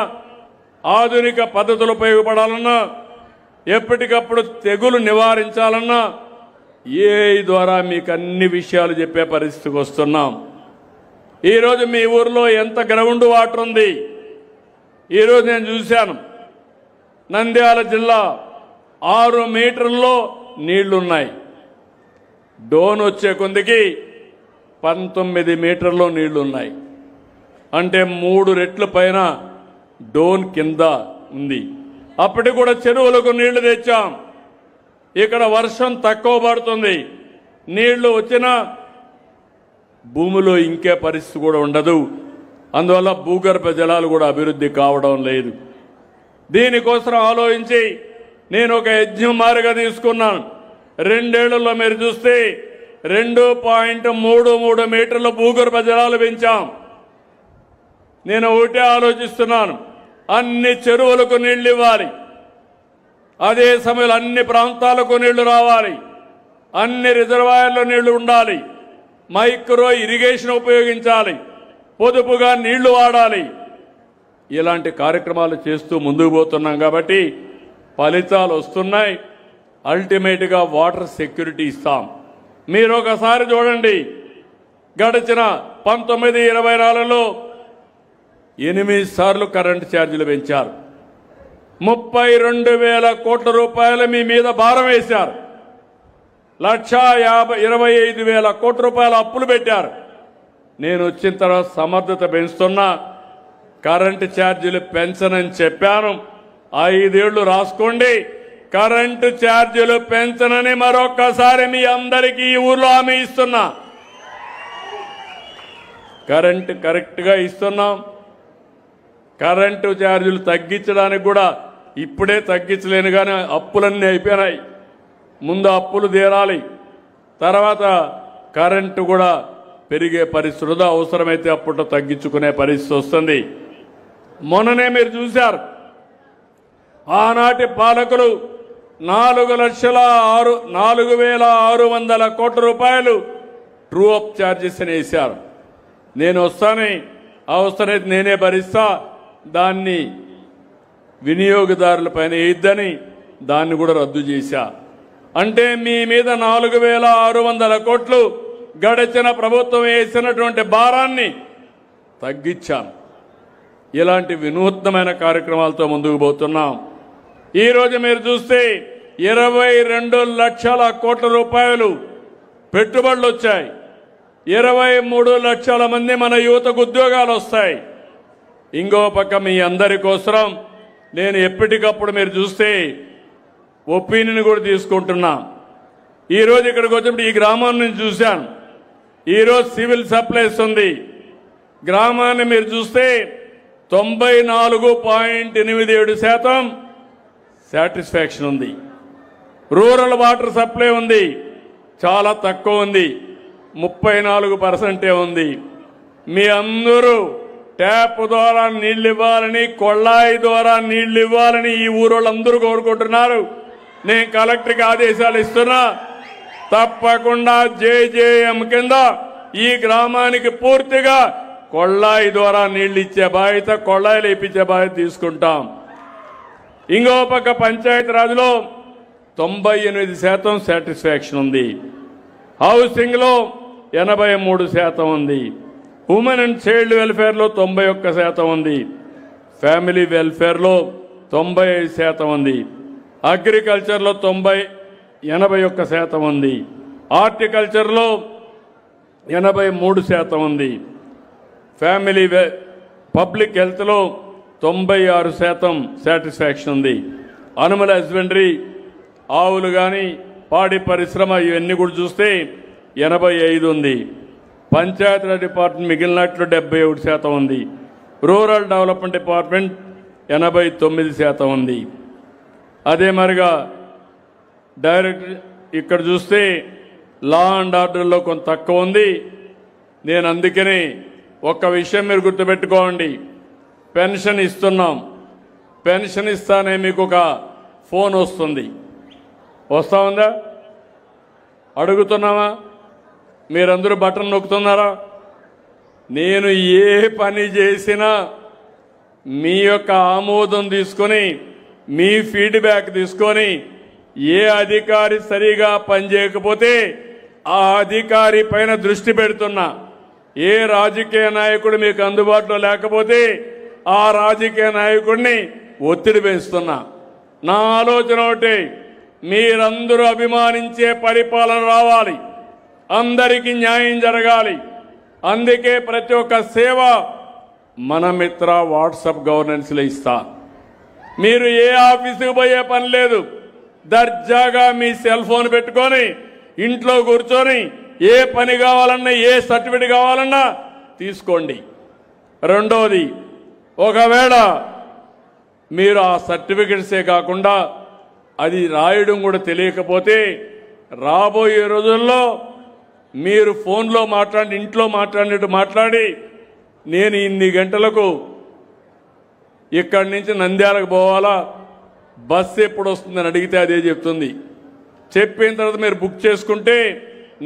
ఆధునిక పద్ధతులు ఉపయోగపడాలన్నా, ఎప్పటికప్పుడు తెగులు నివారించాలన్నా ఏఐ ద్వారా మీకు అన్ని విషయాలు చెప్పే పరిస్థితికి వస్తున్నాం. ఈరోజు మీ ఊర్లో ఎంత గ్రౌండ్ వాటర్ ఉంది. ఈరోజు నేను చూశాను, నంద్యాల జిల్లా 6 మీటర్లలో నీళ్లున్నాయి. డోన్ వచ్చే కొందికి 19 మీటర్లో నీళ్లున్నాయి. అంటే 3 రెట్ల పైన డోన్ కింద ఉంది. అప్పటికి కూడా చెరువులకు నీళ్లు తెచ్చాం. ఇక్కడ వర్షం తక్కువ పడుతుంది, నీళ్లు వచ్చినా భూమిలో ఇంకే పరిస్థితి కూడా ఉండదు. అందువల్ల భూగర్భ జలాలు కూడా అభివృద్ధి కావడం లేదు. దీనికోసం ఆలోచించి నేను ఒక యజ్ఞం మారుగా తీసుకున్నాను. 2 ఏళ్లలో మీరు చూస్తే 2.33 మీటర్ల భూగర్భ జలాలు పెంచాం. నేను ఒకటే ఆలోచిస్తున్నాను, అన్ని చెరువులకు నీళ్లు ఇవ్వాలి, అదే సమయంలో అన్ని ప్రాంతాలకు నీళ్లు రావాలి, అన్ని రిజర్వాయర్లో నీళ్లు ఉండాలి, మైక్రో ఇరిగేషన్ ఉపయోగించాలి, పొదుపుగా నీళ్లు వాడాలి. ఇలాంటి కార్యక్రమాలు చేస్తూ ముందుకు పోతున్నాం కాబట్టి ఫలితాలు వస్తున్నాయి. అల్టిమేట్గా వాటర్ సెక్యూరిటీ ఇస్తాం. మీరు ఒకసారి చూడండి, గడిచిన 19-24లో 8 సార్లు కరెంటు ఛార్జీలు పెంచారు. 32,000 కోట్ల రూపాయలు మీ మీద భారం వేశారు. 1,25,000 కోట్ల రూపాయల అప్పులు పెట్టారు. నేను వచ్చిన తర్వాత సమర్థత పెంచుతున్నా, కరెంటు ఛార్జీలు పెంచనని చెప్పాను. 5 ఏళ్లు రాసుకోండి, కరెంటు ఛార్జీలు పెంచనని మరొక్కసారి మీ అందరికీ ఈ ఊర్లో హామీ ఇస్తున్నా. కరెంటు కరెక్ట్గా ఇస్తున్నాం. కరెంటు ఛార్జీలు తగ్గించడానికి కూడా ఇప్పుడే తగ్గించలేను, కానీ అప్పులన్నీ అయిపోయినాయి. ముందు అప్పులు తీరాలి, తర్వాత కరెంటు కూడా పెరిగే పరిస్థితి, అవసరమైతే అప్పుడు తగ్గించుకునే పరిస్థితి వస్తుంది. మొన్ననే మీరు చూశారు, ఆనాటి పాలకులు 4,06,4,600 కోట్ల రూపాయలు ట్రూ అప్ ఛార్జెస్ అని వేశారు. నేను వస్తానే అవసరమైతే నేనే భరిస్తా, దాన్ని వినియోగదారులపైన వేయద్దని దాన్ని కూడా రద్దు చేశా. అంటే మీ మీద 4,600 కోట్లు గడిచిన ప్రభుత్వం వేసినటువంటి భారాన్ని తగ్గించాను. ఇలాంటి వినూత్నమైన కార్యక్రమాలతో ముందుకు పోతున్నాం. ఈరోజు మీరు చూస్తే 22 లక్షల కోట్ల రూపాయలు పెట్టుబడులు వచ్చాయి. 23 లక్షల మంది మన యువతకు ఉద్యోగాలు వస్తాయి. ఇంకో పక్క మీ అందరి కోసం నేను ఎప్పటికప్పుడు మీరు చూస్తే ఒపీనియన్ కూడా తీసుకుంటున్నా. ఈరోజు ఇక్కడికి వచ్చినప్పుడు ఈ గ్రామాన్ని నేను చూశాను. ఈరోజు సివిల్ సప్లైస్ ఉంది. గ్రామాన్ని మీరు చూస్తే 94.87% సాటిస్ఫాక్షన్ ఉంది. రూరల్ వాటర్ సప్లై ఉంది, చాలా తక్కువ ఉంది, 34% ఉంది. మీ అందరూ ట్యాప్ ద్వారా నీళ్లు ఇవ్వాలని, కొళ్ళాయి ద్వారా నీళ్లు ఇవ్వాలని ఈ ఊరోళ్ళందరూ కోరుకుంటున్నారు. నేను కలెక్టర్కి ఆదేశాలు ఇస్తున్నా, తప్పకుండా జేజేఎం కింద ఈ గ్రామానికి పూర్తిగా కొళ్ళాయి ద్వారా నీళ్లు ఇచ్చే బాధ్యత, కొళ్ళాయిలు ఇప్పించే బాధ్యత తీసుకుంటాం. ఇంకో పక్క పంచాయతీ రాజ్లో 98% సాటిస్ఫాక్షన్ ఉంది. హౌసింగ్లో 83% ఉంది. ఉమెన్ అండ్ చైల్డ్ వెల్ఫేర్లో 91% ఉంది. ఫ్యామిలీ వెల్ఫేర్లో 95% ఉంది. అగ్రికల్చర్లో 81% ఉంది. హార్టికల్చర్లో 83% ఉంది. ఫ్యామిలీ పబ్లిక్ హెల్త్లో 96% సాటిస్ఫాక్షన్ ఉంది. అనిమల్ హస్బెండరీ, ఆవులు కానీ పాడి పరిశ్రమ ఇవన్నీ కూడా చూస్తే 85 ఉంది. పంచాయతీరాజ్ డిపార్ట్మెంట్ మిగిలినట్లు 71% ఉంది. రూరల్ డెవలప్మెంట్ డిపార్ట్మెంట్ 89% ఉంది. అదే మరిగా డైరెక్ట్ ఇక్కడ చూస్తే లా అండ్ ఆర్డర్లో కొంత తక్కువ ఉంది. నేను అందుకని ఒక్క విషయం మీరు గుర్తుపెట్టుకోండి, పెన్షన్ ఇస్తున్నాం. పెన్షన్ ఇస్తానే మీకు ఒక ఫోన్ వస్తుంది, వస్తా ఉందా? అడుగుతున్నామా? మీరందరూ బటన్ నొక్కుతున్నారా? నేను ఏ పని చేసినా మీ యొక్క ఆమోదం తీసుకొని, మీ ఫీడ్బ్యాక్ తీసుకొని, ఏ అధికారి సరిగా పనిచేయకపోతే ఆ అధికారి పైన దృష్టి పెడుతున్నా. ఏ రాజకీయ నాయకుడు మీకు అందుబాటులో లేకపోతే ఆ రాజకీయ నాయకుడిని ఒత్తిడి పెంచుతున్నా. నా ఆలోచన ఒకటి, మీరందరూ అభిమానించే పరిపాలన రావాలి, అందరికీ న్యాయం జరగాలి. అందుకే ప్రతి ఒక్క సేవ మన మిత్ర వాట్సాప్ గవర్నెన్స్లో ఇస్తా. మీరు ఏ ఆఫీసుకు పోయే పని లేదు, దర్జాగా మీ సెల్ ఫోన్ పెట్టుకొని ఇంట్లో కూర్చొని ఏ పని కావాలన్నా, ఏ సర్టిఫికేట్ కావాలన్నా తీసుకోండి. రెండోది, ఒకవేళ మీరు ఆ సర్టిఫికెట్సే కాకుండా అది రాయడం కూడా తెలియకపోతే రాబోయే రోజుల్లో మీరు ఫోన్లో మాట్లాడి ఇంట్లో మాట్లాడినట్టు మాట్లాడి నేను ఇన్ని గంటలకు ఇక్కడి నుంచి నంద్యాలకు పోవాలా, బస్సు ఎప్పుడు వస్తుందని అడిగితే అదే చెప్తుంది. చెప్పిన తర్వాత మీరు బుక్ చేసుకుంటే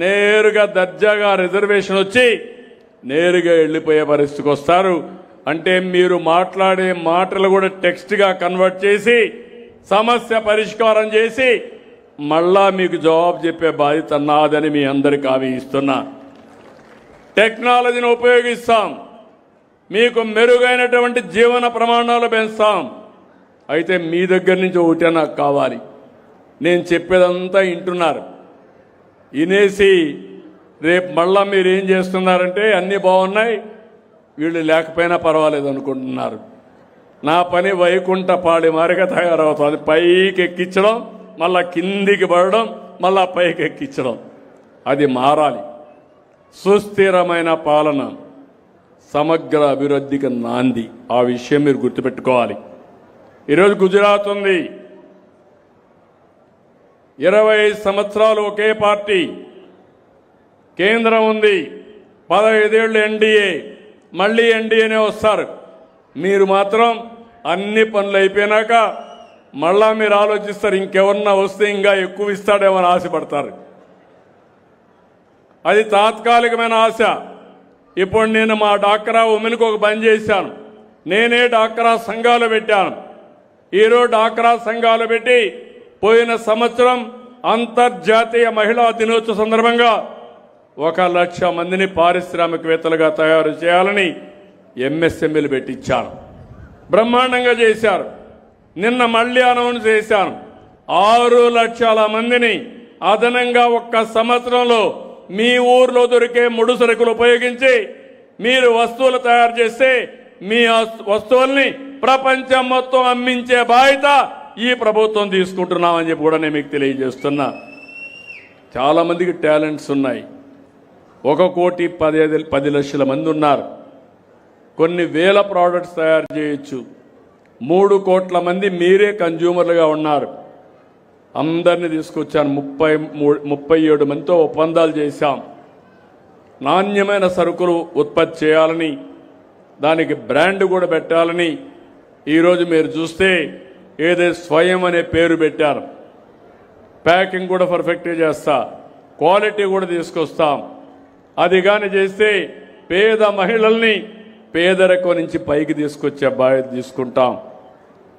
నేరుగా దర్జాగా రిజర్వేషన్ వచ్చి నేరుగా వెళ్ళిపోయే పరిస్థితికి వస్తారు. అంటే మీరు మాట్లాడే మాటలు కూడా టెక్స్ట్గా కన్వర్ట్ చేసి సమస్య పరిష్కారం చేసి మళ్ళా మీకు జవాబు చెప్పే బాధ్యత నాదని మీ అందరికీ హామీ ఇస్తున్నా. టెక్నాలజీని ఉపయోగిస్తాం, మీకు మెరుగైనటువంటి జీవన ప్రమాణాలు పెంచుతాం. అయితే మీ దగ్గర నుంచి ఒకటే నాకు కావాలి, నేను చెప్పేదంతా వింటున్నారు, వినేసి రేపు మళ్ళా మీరు ఏం చేస్తున్నారంటే అన్నీ బాగున్నాయి వీళ్ళు లేకపోయినా పర్వాలేదు అనుకుంటున్నారు. నా పని వైకుంఠ పాడి మారిగా తయారవుతుంది. పైకి ఎక్కించడం, మళ్ళా కిందికి పడడం, మళ్ళా పైకి ఎక్కించడం. అది మారాలి. సుస్థిరమైన పాలన సమగ్ర అభివృద్ధికి నాంది. ఆ విషయం మీరు గుర్తుపెట్టుకోవాలి. ఈరోజు గుజరాత్ ఉంది, 25 సంవత్సరాలు ఒకే పార్టీ, కేంద్రం ఉంది, 15 ఏళ్ళు ఎన్డీఏ, మళ్ళీ ఎన్డీఏనే వస్తారు. మీరు మాత్రం అన్ని పనులు అయిపోయినాక మళ్ళా మీరు ఆలోచిస్తారు ఇంకెవరన్నా వస్తే ఇంకా ఎక్కువ ఇస్తాడేమని ఆశపడతారు. అది తాత్కాలికమైన ఆశ. ఇప్పుడు నేను మా డాక్రా ఉమెన్కి ఒక పని చేశాను. నేనే డాక్రా సంఘాలు పెట్టాను. ఈరోజు డాక్రా సంఘాలు పెట్టి పోయిన సంవత్సరం అంతర్జాతీయ మహిళా దినోత్సవ సందర్భంగా 1,00,000 మందిని పారిశ్రామికవేత్తలుగా తయారు చేయాలని ఎంఎస్ఎంఈలు పెట్టించాను. బ్రహ్మాండంగా చేశారు. నిన్న మళ్ళీ అనౌన్స్ చేశాను, 6 లక్షల మందిని అదనంగా ఒక్క సంవత్సరంలో మీ ఊర్లో దొరికే ముడి సరుకులు ఉపయోగించి మీరు వస్తువులు తయారు చేస్తే మీ వస్తువుల్ని ప్రపంచం మొత్తం అమ్మించే బాధ్యత ఈ ప్రభుత్వం తీసుకుంటున్నామని చెప్పి కూడా నేను మీకు తెలియజేస్తున్నా. చాలా మందికి టాలెంట్స్ ఉన్నాయి. 1,10,10,00,000 మంది ఉన్నారు. కొన్ని వేల ప్రోడక్ట్స్ తయారు చేయొచ్చు. 3 కోట్ల మంది మీరే కన్జ్యూమర్లుగా ఉన్నారు. అందరినీ తీసుకొచ్చాను. 37 మందితో ఒప్పందాలు చేశాం. నాణ్యమైన సరుకులు ఉత్పత్తి చేయాలని, దానికి బ్రాండ్ కూడా పెట్టాలని. ఈరోజు మీరు చూస్తే ఏదో స్వయం అనే పేరు పెట్టారు. ప్యాకింగ్ కూడా పర్ఫెక్ట్గా చేస్తా, క్వాలిటీ కూడా తీసుకొస్తాం. అది కానీ చేస్తే పేద మహిళల్ని పేదరికం నుంచి పైకి తీసుకొచ్చే బాధ్యత తీసుకుంటాం.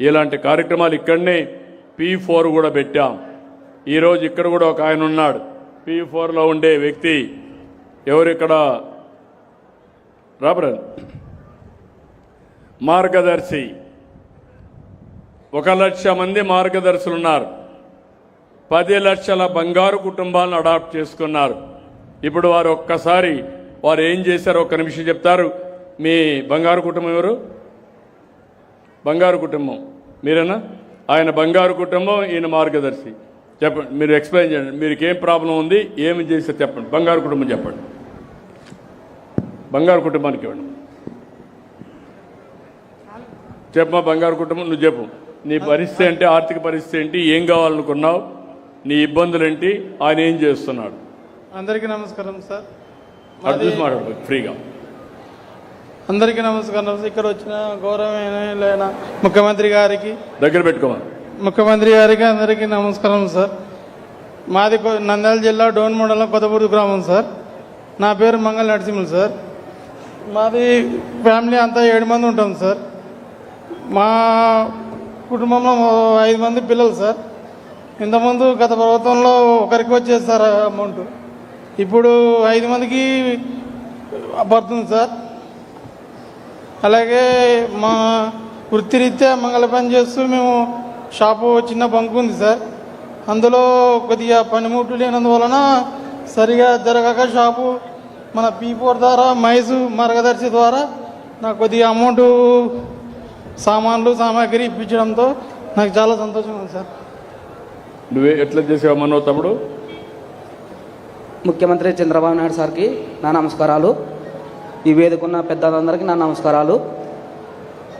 ఇలాంటి కార్యక్రమాలు ఇక్కడనే P4 కూడా పెట్టాం. ఈరోజు ఇక్కడ కూడా ఒక ఆయన ఉన్నాడు, P4లో ఉండే వ్యక్తి. ఎవరిక్కడ రాబర్ మార్గదర్శి. 1,00,000 మంది మార్గదర్శులు ఉన్నారు. 10 లక్షల బంగారు కుటుంబాలను అడాప్ట్ చేసుకున్నారు. ఇప్పుడు వారు ఒక్కసారి వారు ఏం చేశారో ఒక్క నిమిషం చెప్తారు. మీ బంగారు కుటుంబం ఎవరు? బంగారు కుటుంబం మీరేనా? ఆయన బంగారు కుటుంబం, ఈయన మార్గదర్శి. చెప్పండి, మీరు ఎక్స్ప్లెయిన్ చేయండి. మీకు ఏం ప్రాబ్లం ఉంది, ఏమి చేస్తే చెప్పండి. బంగారు కుటుంబం చెప్పండి. బంగారు కుటుంబానికి ఇవ్వండి. చెప్పమా బంగారు కుటుంబం, నువ్వు చెప్పు. నీ పరిస్థితి ఏంటి, ఆర్థిక పరిస్థితి ఏంటి, ఏం కావాలనుకున్నావు, నీ ఇబ్బందులు ఏంటి, ఆయన ఏం చేస్తున్నాడు? అందరికీ నమస్కారం సార్. మాట్లాడు ఫ్రీగా. అందరికీ నమస్కారం. ఇక్కడ వచ్చిన గౌరవమైన ముఖ్యమంత్రి గారికి, దగ్గర పెట్టుకోమా, ముఖ్యమంత్రి గారికి అందరికీ నమస్కారం సార్. మాది నంద్యాల జిల్లా డోన్ మండలం కొత్తపూరు గ్రామం సార్. నా పేరు మంగళ నరసింహులు సార్. మాది ఫ్యామిలీ అంతా 7 మంది ఉంటాం సార్. మా కుటుంబంలో 5 మంది పిల్లలు సార్. ఇంతకుముందు గత ప్రభుత్వంలో ఒకరికి వచ్చేది సార్ అమౌంట్, ఇప్పుడు 5 మందికి పడుతుంది సార్. అలాగే మా వృత్తిరీత్యా మంగళ పని చేస్తూ మేము షాపు చిన్న బంకు ఉంది సార్. అందులో కొద్దిగా పనిముట్లు లేనందువలన సరిగా జరగక షాపు మన P4 ద్వారా మైసు మార్గదర్శి ద్వారా నాకు కొద్దిగా అమౌంట్ సామాన్లు సామాగ్రి ఇప్పించడంతో నాకు చాలా సంతోషంగా ఉంది సార్. నువ్వే ఎట్లా చేసావు మనో తమ్ముడు? ముఖ్యమంత్రి చంద్రబాబు నాయుడు సార్కి నా నమస్కారాలు. ఈ వేదికన్న పెద్దలందరికీ నా నమస్కారాలు.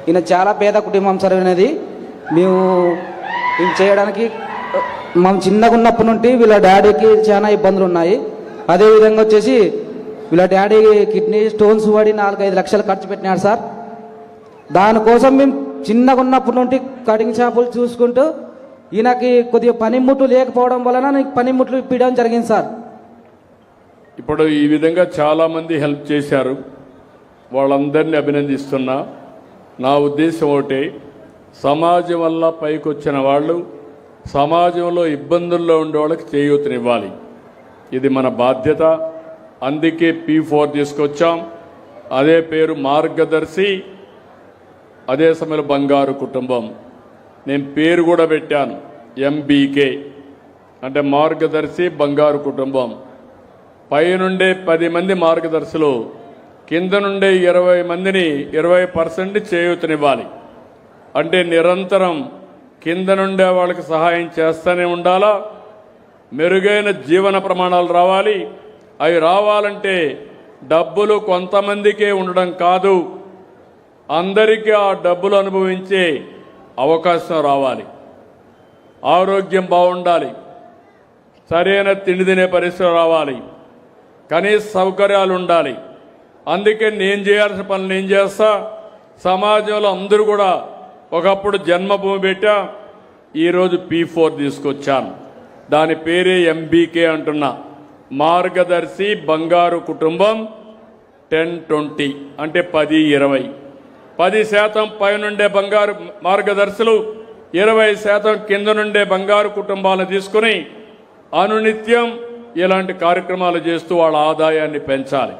ఈయన చాలా పేద కుటుంబం సార్. అనేది మేము చేయడానికి మేము చిన్నగా ఉన్నప్పటి నుండి వీళ్ళ డాడీకి చాలా ఇబ్బందులు ఉన్నాయి. అదేవిధంగా వచ్చేసి వీళ్ళ డాడీ కిడ్నీ స్టోన్స్ పడి 4-5 లక్షలు ఖర్చు పెట్టినాడు సార్. దానికోసం మేము చిన్నగా ఉన్నప్పటి నుండి కటింగ్ షాపులు చూసుకుంటూ ఈయనకి కొద్దిగా పనిముట్లు లేకపోవడం వలన నాకు పనిముట్లు ఇప్పించడం జరిగింది సార్. ఇప్పుడు ఈ విధంగా చాలామంది హెల్ప్ చేశారు, వాళ్ళందరినీ అభినందిస్తున్నా. నా ఉద్దేశం ఒకటే, సమాజం వల్ల పైకి వచ్చిన వాళ్ళు సమాజంలో ఇబ్బందుల్లో ఉండే వాళ్ళకి చేయూతనివ్వాలి. ఇది మన బాధ్యత. అందుకే P4 తీసుకొచ్చాం. అదే పేరు మార్గదర్శి, అదే సమయంలో బంగారు కుటుంబం. నేను పేరు కూడా పెట్టాను MBK, అంటే మార్గదర్శి బంగారు కుటుంబం. పైనుండే 10 మంది మార్గదర్శులు, కింద నుండే 20 మందిని 20% చేయూతనివ్వాలి. అంటే నిరంతరం కింద నుండే వాళ్ళకి సహాయం చేస్తూనే ఉండాలా. మెరుగైన జీవన ప్రమాణాలు రావాలి. అవి రావాలంటే డబ్బులు కొంతమందికే ఉండడం కాదు, అందరికీ ఆ డబ్బులు అనుభవించే అవకాశం రావాలి. ఆరోగ్యం బాగుండాలి, సరైన తిండి తినే పరిస్థితి రావాలి, కనీస సౌకర్యాలు ఉండాలి. అందుకే నేను చేయాల్సిన పనులు నేను చేస్తా. సమాజంలో అందరూ కూడా ఒకప్పుడు జన్మభూమి పెట్టా, ఈరోజు P4 తీసుకొచ్చాను. దాని పేరే MBK అంటున్నా, మార్గదర్శి బంగారు కుటుంబం 10-20, అంటే 10-20. 10% పైనుండే బంగారు మార్గదర్శులు, 20% కింద నుండే బంగారు కుటుంబాలను తీసుకుని అనునిత్యం ఇలాంటి కార్యక్రమాలు చేస్తూ వాళ్ళ ఆదాయాన్ని పెంచాలి.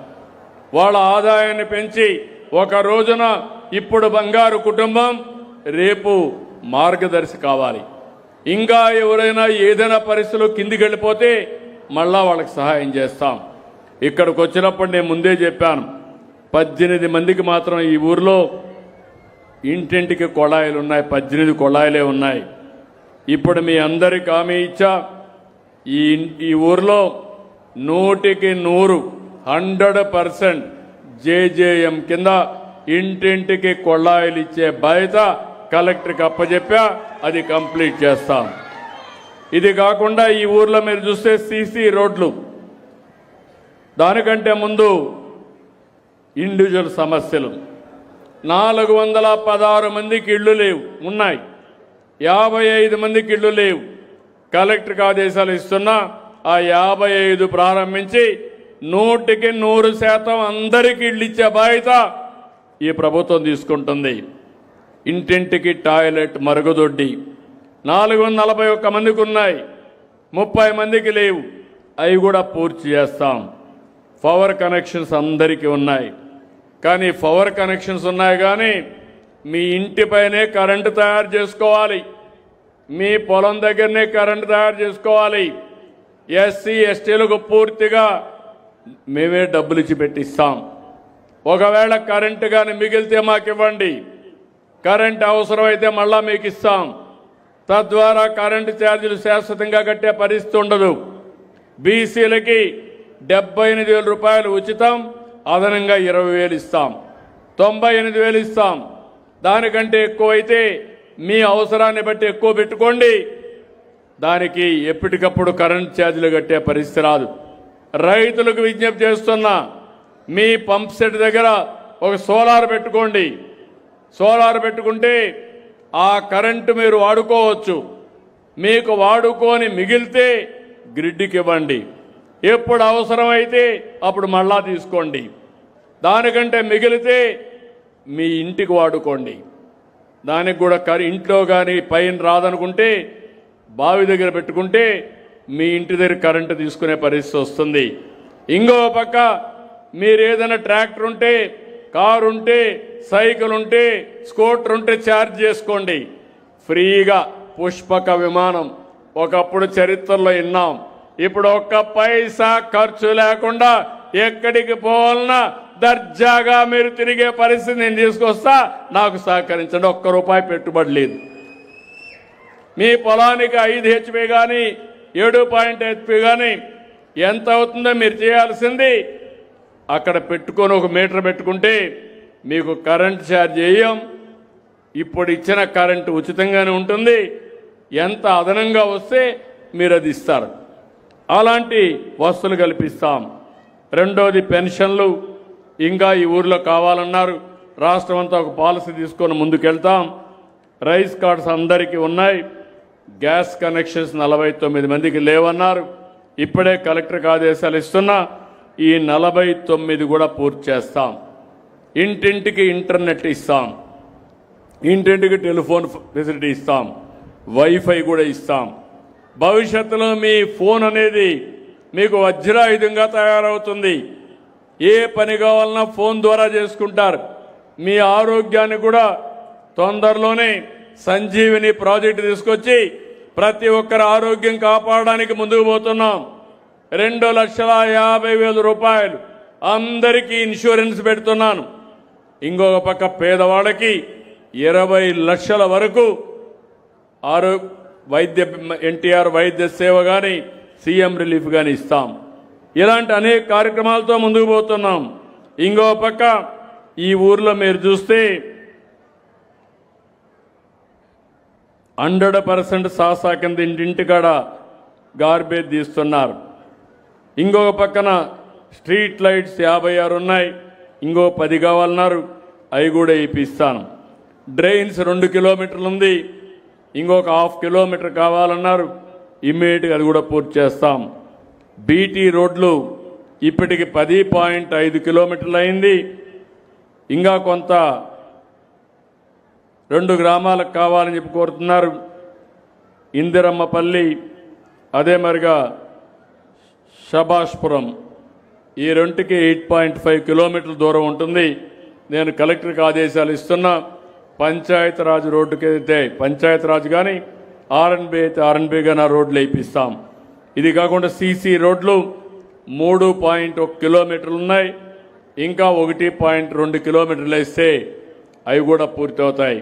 వాళ్ళ ఆదాయాన్ని పెంచి ఒక రోజున ఇప్పుడు బంగారు కుటుంబం, రేపు మార్గదర్శి కావాలి. ఇంకా ఎవరైనా ఏదైనా పరిస్థితుల్లో కిందికి వెళ్ళిపోతే మళ్ళా వాళ్ళకి సహాయం చేస్తాం. ఇక్కడికి వచ్చినప్పుడు నేను ముందే చెప్పాను, 18 మందికి మాత్రం ఈ ఊర్లో ఇంటింటికి కొళాయిలు ఉన్నాయి, 18 కొళాయిలే ఉన్నాయి. ఇప్పుడు మీ అందరికి హామీ ఇచ్చా, ఈ ఊర్లో 100% JJM కింద ఇంటింటికి కొళాయిలు ఇచ్చే బాధ్యత కలెక్టర్కి అప్పచెప్పా, అది కంప్లీట్ చేస్తాం. ఇది కాకుండా ఈ ఊర్లో మీరు చూస్తే CC రోడ్లు, దానికంటే ముందు ఇండివిజువల్ సమస్యలు. 416 మందికి ఇళ్ళు లేవు, ఉన్నాయి. 55 మందికి ఇళ్ళు లేవు. కలెక్టర్కి ఆదేశాలు ఇస్తున్నా, ఆ 55 ప్రారంభించి 100% అందరికీ ఇళ్ళు ఇచ్చే బాధ్యత ఈ ప్రభుత్వం తీసుకుంటుంది. ఇంటింటికి టాయిలెట్, మరుగుదొడ్డి 441 మందికి ఉన్నాయి, 30 మందికి లేవు. అవి కూడా పూర్తి చేస్తాం. పవర్ కనెక్షన్స్ అందరికీ ఉన్నాయి. కానీ పవర్ కనెక్షన్స్ ఉన్నాయి కానీ మీ ఇంటిపైనే కరెంటు తయారు చేసుకోవాలి, మీ పొలం దగ్గరనే కరెంటు తయారు చేసుకోవాలి. SC STలకు పూర్తిగా మేమే డబ్బులు ఇచ్చి పెట్టిస్తాం. ఒకవేళ కరెంటు కానీ మిగిలితే మాకు ఇవ్వండి, కరెంటు అవసరమైతే మళ్ళా మీకు ఇస్తాం. తద్వారా కరెంటు ఛార్జీలు శాశ్వతంగా కట్టే పరిస్థితి ఉండదు. బీసీలకి 78,000 రూపాయలు ఉచితం, అదనంగా 20,000 ఇస్తాం, 98,000 ఇస్తాం. దానికంటే ఎక్కువైతే మీ అవసరాన్ని బట్టి ఎక్కువ పెట్టుకోండి. దానికి ఎప్పటికప్పుడు కరెంటు ఛార్జీలు కట్టే పరిస్థితి రాదు. రైతులకు విజ్ఞప్తి చేస్తున్నా, మీ పంప్ సెట్ దగ్గర ఒక సోలార్ పెట్టుకోండి. సోలార్ పెట్టుకుంటే ఆ కరెంటు మీరు వాడుకోవచ్చు. మీకు వాడుకొని మిగిలితే గ్రిడ్కి ఇవ్వండి. ఎప్పుడు అవసరమైతే అప్పుడు మళ్ళా తీసుకోండి. దానికంటే మిగిలితే మీ ఇంటికి వాడుకోండి. దానికి కూడా ఇంట్లో కానీ పైన రాదనుకుంటే బావి దగ్గర పెట్టుకుంటే మీ ఇంటి దగ్గర కరెంటు తీసుకునే పరిస్థితి వస్తుంది. ఇంకో పక్క మీరు ఏదైనా ట్రాక్టర్ ఉంటే, కారు ఉంటే, సైకిల్ ఉంటే, స్కూటర్ ఉంటే ఛార్జ్ చేసుకోండి ఫ్రీగా. పుష్పక విమానం ఒకప్పుడు చరిత్రలో విన్నాం. ఇప్పుడు ఒక్క పైసా ఖర్చు లేకుండా ఎక్కడికి పోవాలన్నా దర్జాగా మీరు తిరిగే పరిస్థితి నేను తీసుకొస్తా. నాకు సహకరించండి. ₹1 పెట్టుబడి లేదు. మీ పొలానికి 5 HP కానీ 7 HP కానీ ఎంత అవుతుందో మీరు చేయాల్సింది అక్కడ పెట్టుకొని ఒక మీటర్ పెట్టుకుంటే మీకు కరెంట్ ఛార్జ్ చేయం. ఇప్పుడు ఇచ్చిన కరెంటు ఉచితంగానే ఉంటుంది. ఎంత అదనంగా వస్తే మీరు అది ఇస్తారు. అలాంటి వసతులు కల్పిస్తాం. రెండోది పెన్షన్లు ఇంకా ఈ ఊర్లో కావాలన్నారు. రాష్ట్రం అంతా ఒక పాలసీ తీసుకొని ముందుకెళ్తాం. రైస్ కార్డ్స్ అందరికీ ఉన్నాయి. గ్యాస్ కనెక్షన్స్ 49 మందికి లేవన్నారు. ఇప్పుడే కలెక్టర్కి ఆదేశాలు ఇస్తున్నా. ఈ 49 కూడా పూర్తి చేస్తాం. ఇంటింటికి ఇంటర్నెట్ ఇస్తాం. ఇంటింటికి టెలిఫోన్ ఫెసిలిటీ ఇస్తాం. వైఫై కూడా ఇస్తాం. భవిష్యత్తులో మీ ఫోన్ అనేది మీకు వజ్రాయుధంగా తయారవుతుంది. ఏ పని కావాలన్నా ఫోన్ ద్వారా చేసుకుంటారు. మీ ఆరోగ్యాన్ని కూడా తొందరలోనే సంజీవిని ప్రాజెక్టు తీసుకొచ్చి ప్రతి ఒక్కరి ఆరోగ్యం కాపాడడానికి ముందుకు పోతున్నాం. 2,50,000 రూపాయలు అందరికీ ఇన్సూరెన్స్ పెడుతున్నాను. ఇంకొక పక్క పేదవాళ్ళకి 20 లక్షల వరకు వైద్య ఎన్టీఆర్ వైద్య సేవ కానీ సీఎం రిలీఫ్ కానీ ఇస్తాం. ఇలాంటి అనేక కార్యక్రమాలతో ముందుకు పోతున్నాం. ఇంకో పక్క ఈ ఊర్లో మీరు చూస్తే 100% సాసా కింద ఇంటింటికాడ గార్బేజ్ తీస్తున్నారు. ఇంకొక పక్కన స్ట్రీట్ లైట్స్ 56 ఉన్నాయి. ఇంకో 10 కావాలన్నారు. అవి కూడా ఇప్పిస్తాను. డ్రైన్స్ 2 కిలోమీటర్లు ఉంది. ఇంకొక 1/2 కిలోమీటర్ కావాలన్నారు. ఇమ్మీడియట్గా అది కూడా పూర్తి చేస్తాం. బీటీ రోడ్లు ఇప్పటికి 10.5 కిలోమీటర్లు అయింది. ఇంకా కొంత 2 గ్రామాలకు కావాలని చెప్పి కోరుతున్నారు. ఇందిరమ్మపల్లి, అదే మరిగా షబాష్పురం, ఈ రెండుకి 8.5 కిలోమీటర్ల దూరం ఉంటుంది. నేను కలెక్టర్కి ఆదేశాలు ఇస్తున్నా. పంచాయతీరాజ్ రోడ్డుకి అయితే పంచాయతీరాజ్ కానీ ఆర్ఎన్బి అయితే ఆర్ఎన్బి కానీ ఆ రోడ్లు వేయిస్తాం. ఇది కాకుండా సీసీ రోడ్లు 3.1 కిలోమీటర్లు ఉన్నాయి. ఇంకా 1.2 కిలోమీటర్లు వేస్తే అవి కూడా పూర్తవుతాయి.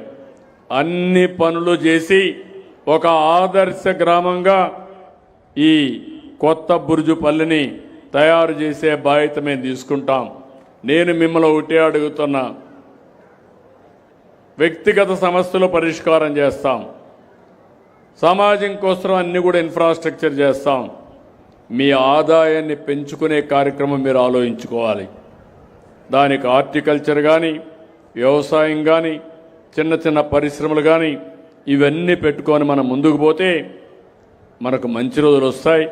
అన్ని పనులు చేసి ఒక ఆదర్శ గ్రామంగా ఈ కొత్త బురుజుపల్లిని తయారు చేసే బాధ్యత మేము తీసుకుంటాం. నేను మిమ్మల్ని ఒకటే అడుగుతున్నా, వ్యక్తిగత సమస్యలు పరిష్కారం చేస్తాం. సమాజం కోసం అన్ని కూడా ఇన్ఫ్రాస్ట్రక్చర్ చేస్తాం. మీ ఆదాయాన్ని పెంచుకునే కార్యక్రమం మీరు ఆలోచించుకోవాలి. దానికి హార్టికల్చర్ కానీ, వ్యవసాయం కానీ, చిన్న చిన్న పరిశ్రమలు కానీ ఇవన్నీ పెట్టుకొని మనం ముందుకు పోతే మనకు మంచి రోజులు వస్తాయి.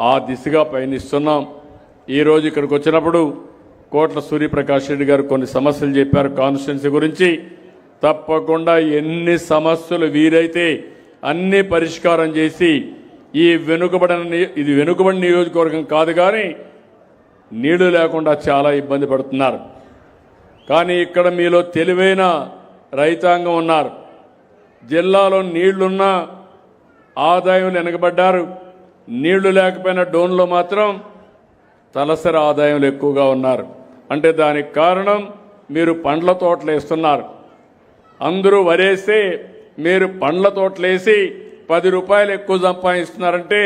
ఆ దిశగా పయనిస్తున్నాం. ఈరోజు ఇక్కడికి వచ్చినప్పుడు కోట్ల సూర్యప్రకాష్ రెడ్డి గారు కొన్ని సమస్యలు చెప్పారు కాన్స్టిట్యున్సీ గురించి. తప్పకుండా ఎన్ని సమస్యలు వీరైతే అన్ని పరిష్కారం చేసి ఈ ఇది వెనుకబడిన నియోజకవర్గం కాదు, కానీ నీళ్లు లేకుండా చాలా ఇబ్బంది పడుతున్నారు. కానీ ఇక్కడ మీలో తెలివైన రైతాంగం ఉన్నారు. జిల్లాలో నీళ్లున్నా ఆదాయం వెనకబడ్డారు. నీళ్లు లేకపోయినా డోన్లో మాత్రం తలసరి ఆదాయాలు ఎక్కువగా ఉన్నారు. అంటే దానికి కారణం మీరు పండ్ల తోటలు వేస్తున్నారు. అందరూ వరేస్తే మీరు పండ్ల తోటలు వేసి 10 రూపాయలు ఎక్కువ సంపాదిస్తున్నారంటే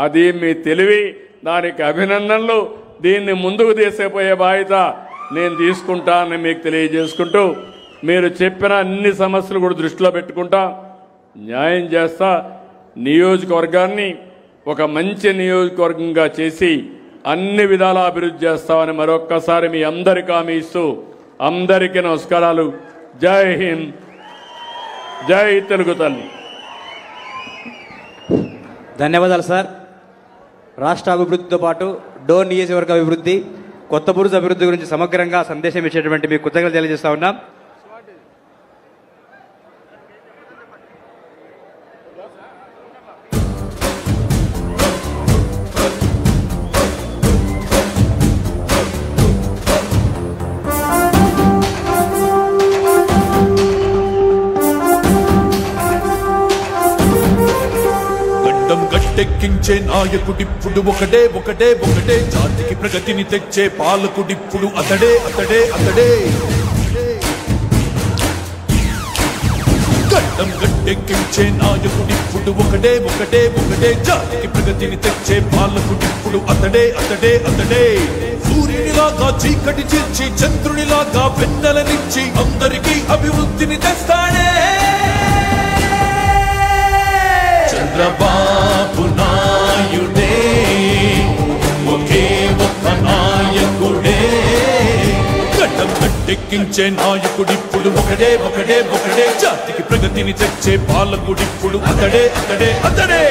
అది మీ తెలివి. దానికి అభినందనలు. దీన్ని ముందుకు తీసుకుపోయే బాధ్యత నేను తీసుకుంటానని మీకు తెలియజేసుకుంటూ, మీరు చెప్పిన అన్ని సమస్యలు కూడా దృష్టిలో పెట్టుకుంటా న్యాయం చేస్తా. నియోజకవర్గాన్ని ఒక మంచి నియోజకవర్గంగా చేసి అన్ని విధాలా అభివృద్ధి చేస్తామని మరొక్కసారి మీ అందరికీ హామీ ఇస్తూ అందరికీ నమస్కారాలు. జై హింద్, జై తెలుగు తల్లి. ధన్యవాదాలు సార్. రాష్ట్ర అభివృద్ధితో పాటు డోన్ నియోజకవర్గ అభివృద్ధి, కొత్త బురుజు అభివృద్ధి గురించి సమగ్రంగా సందేశం ఇచ్చేటువంటి మీకు కృతజ్ఞతలు తెలియజేస్తా ఉన్నాం. గట్టెక్కించే నాయకుడిప్పుడు ఒకటే ఒకటే ఒకటే, జాతికి ప్రగతిని తెచ్చే పాలకుడిప్పుడు అతడే అతడే అతడే. గడ్డం గట్టెక్కించే నాయకుడిప్పుడు ఒకటే ఒకటే ఒకటే, జాతికి ప్రగతిని తెచ్చే పాలకుడిప్పుడు అతడే అతడే అతడే. సూర్యునిలాగా చీకటి చీల్చి చంద్రునిలాగా వెన్నెలనిచ్చి అందరికీ అభివృద్ధిని తెస్తాడే చంద్రబాబు నాయుడే. నాయకుడే గడ్డం గట్టెక్కించే నాయకుడిప్పుడు ఒకడే ఒకడే ఒకడే జాతికి ప్రగతిని తెచ్చే పాలకుడిప్పుడు అతడే అతడే అతడే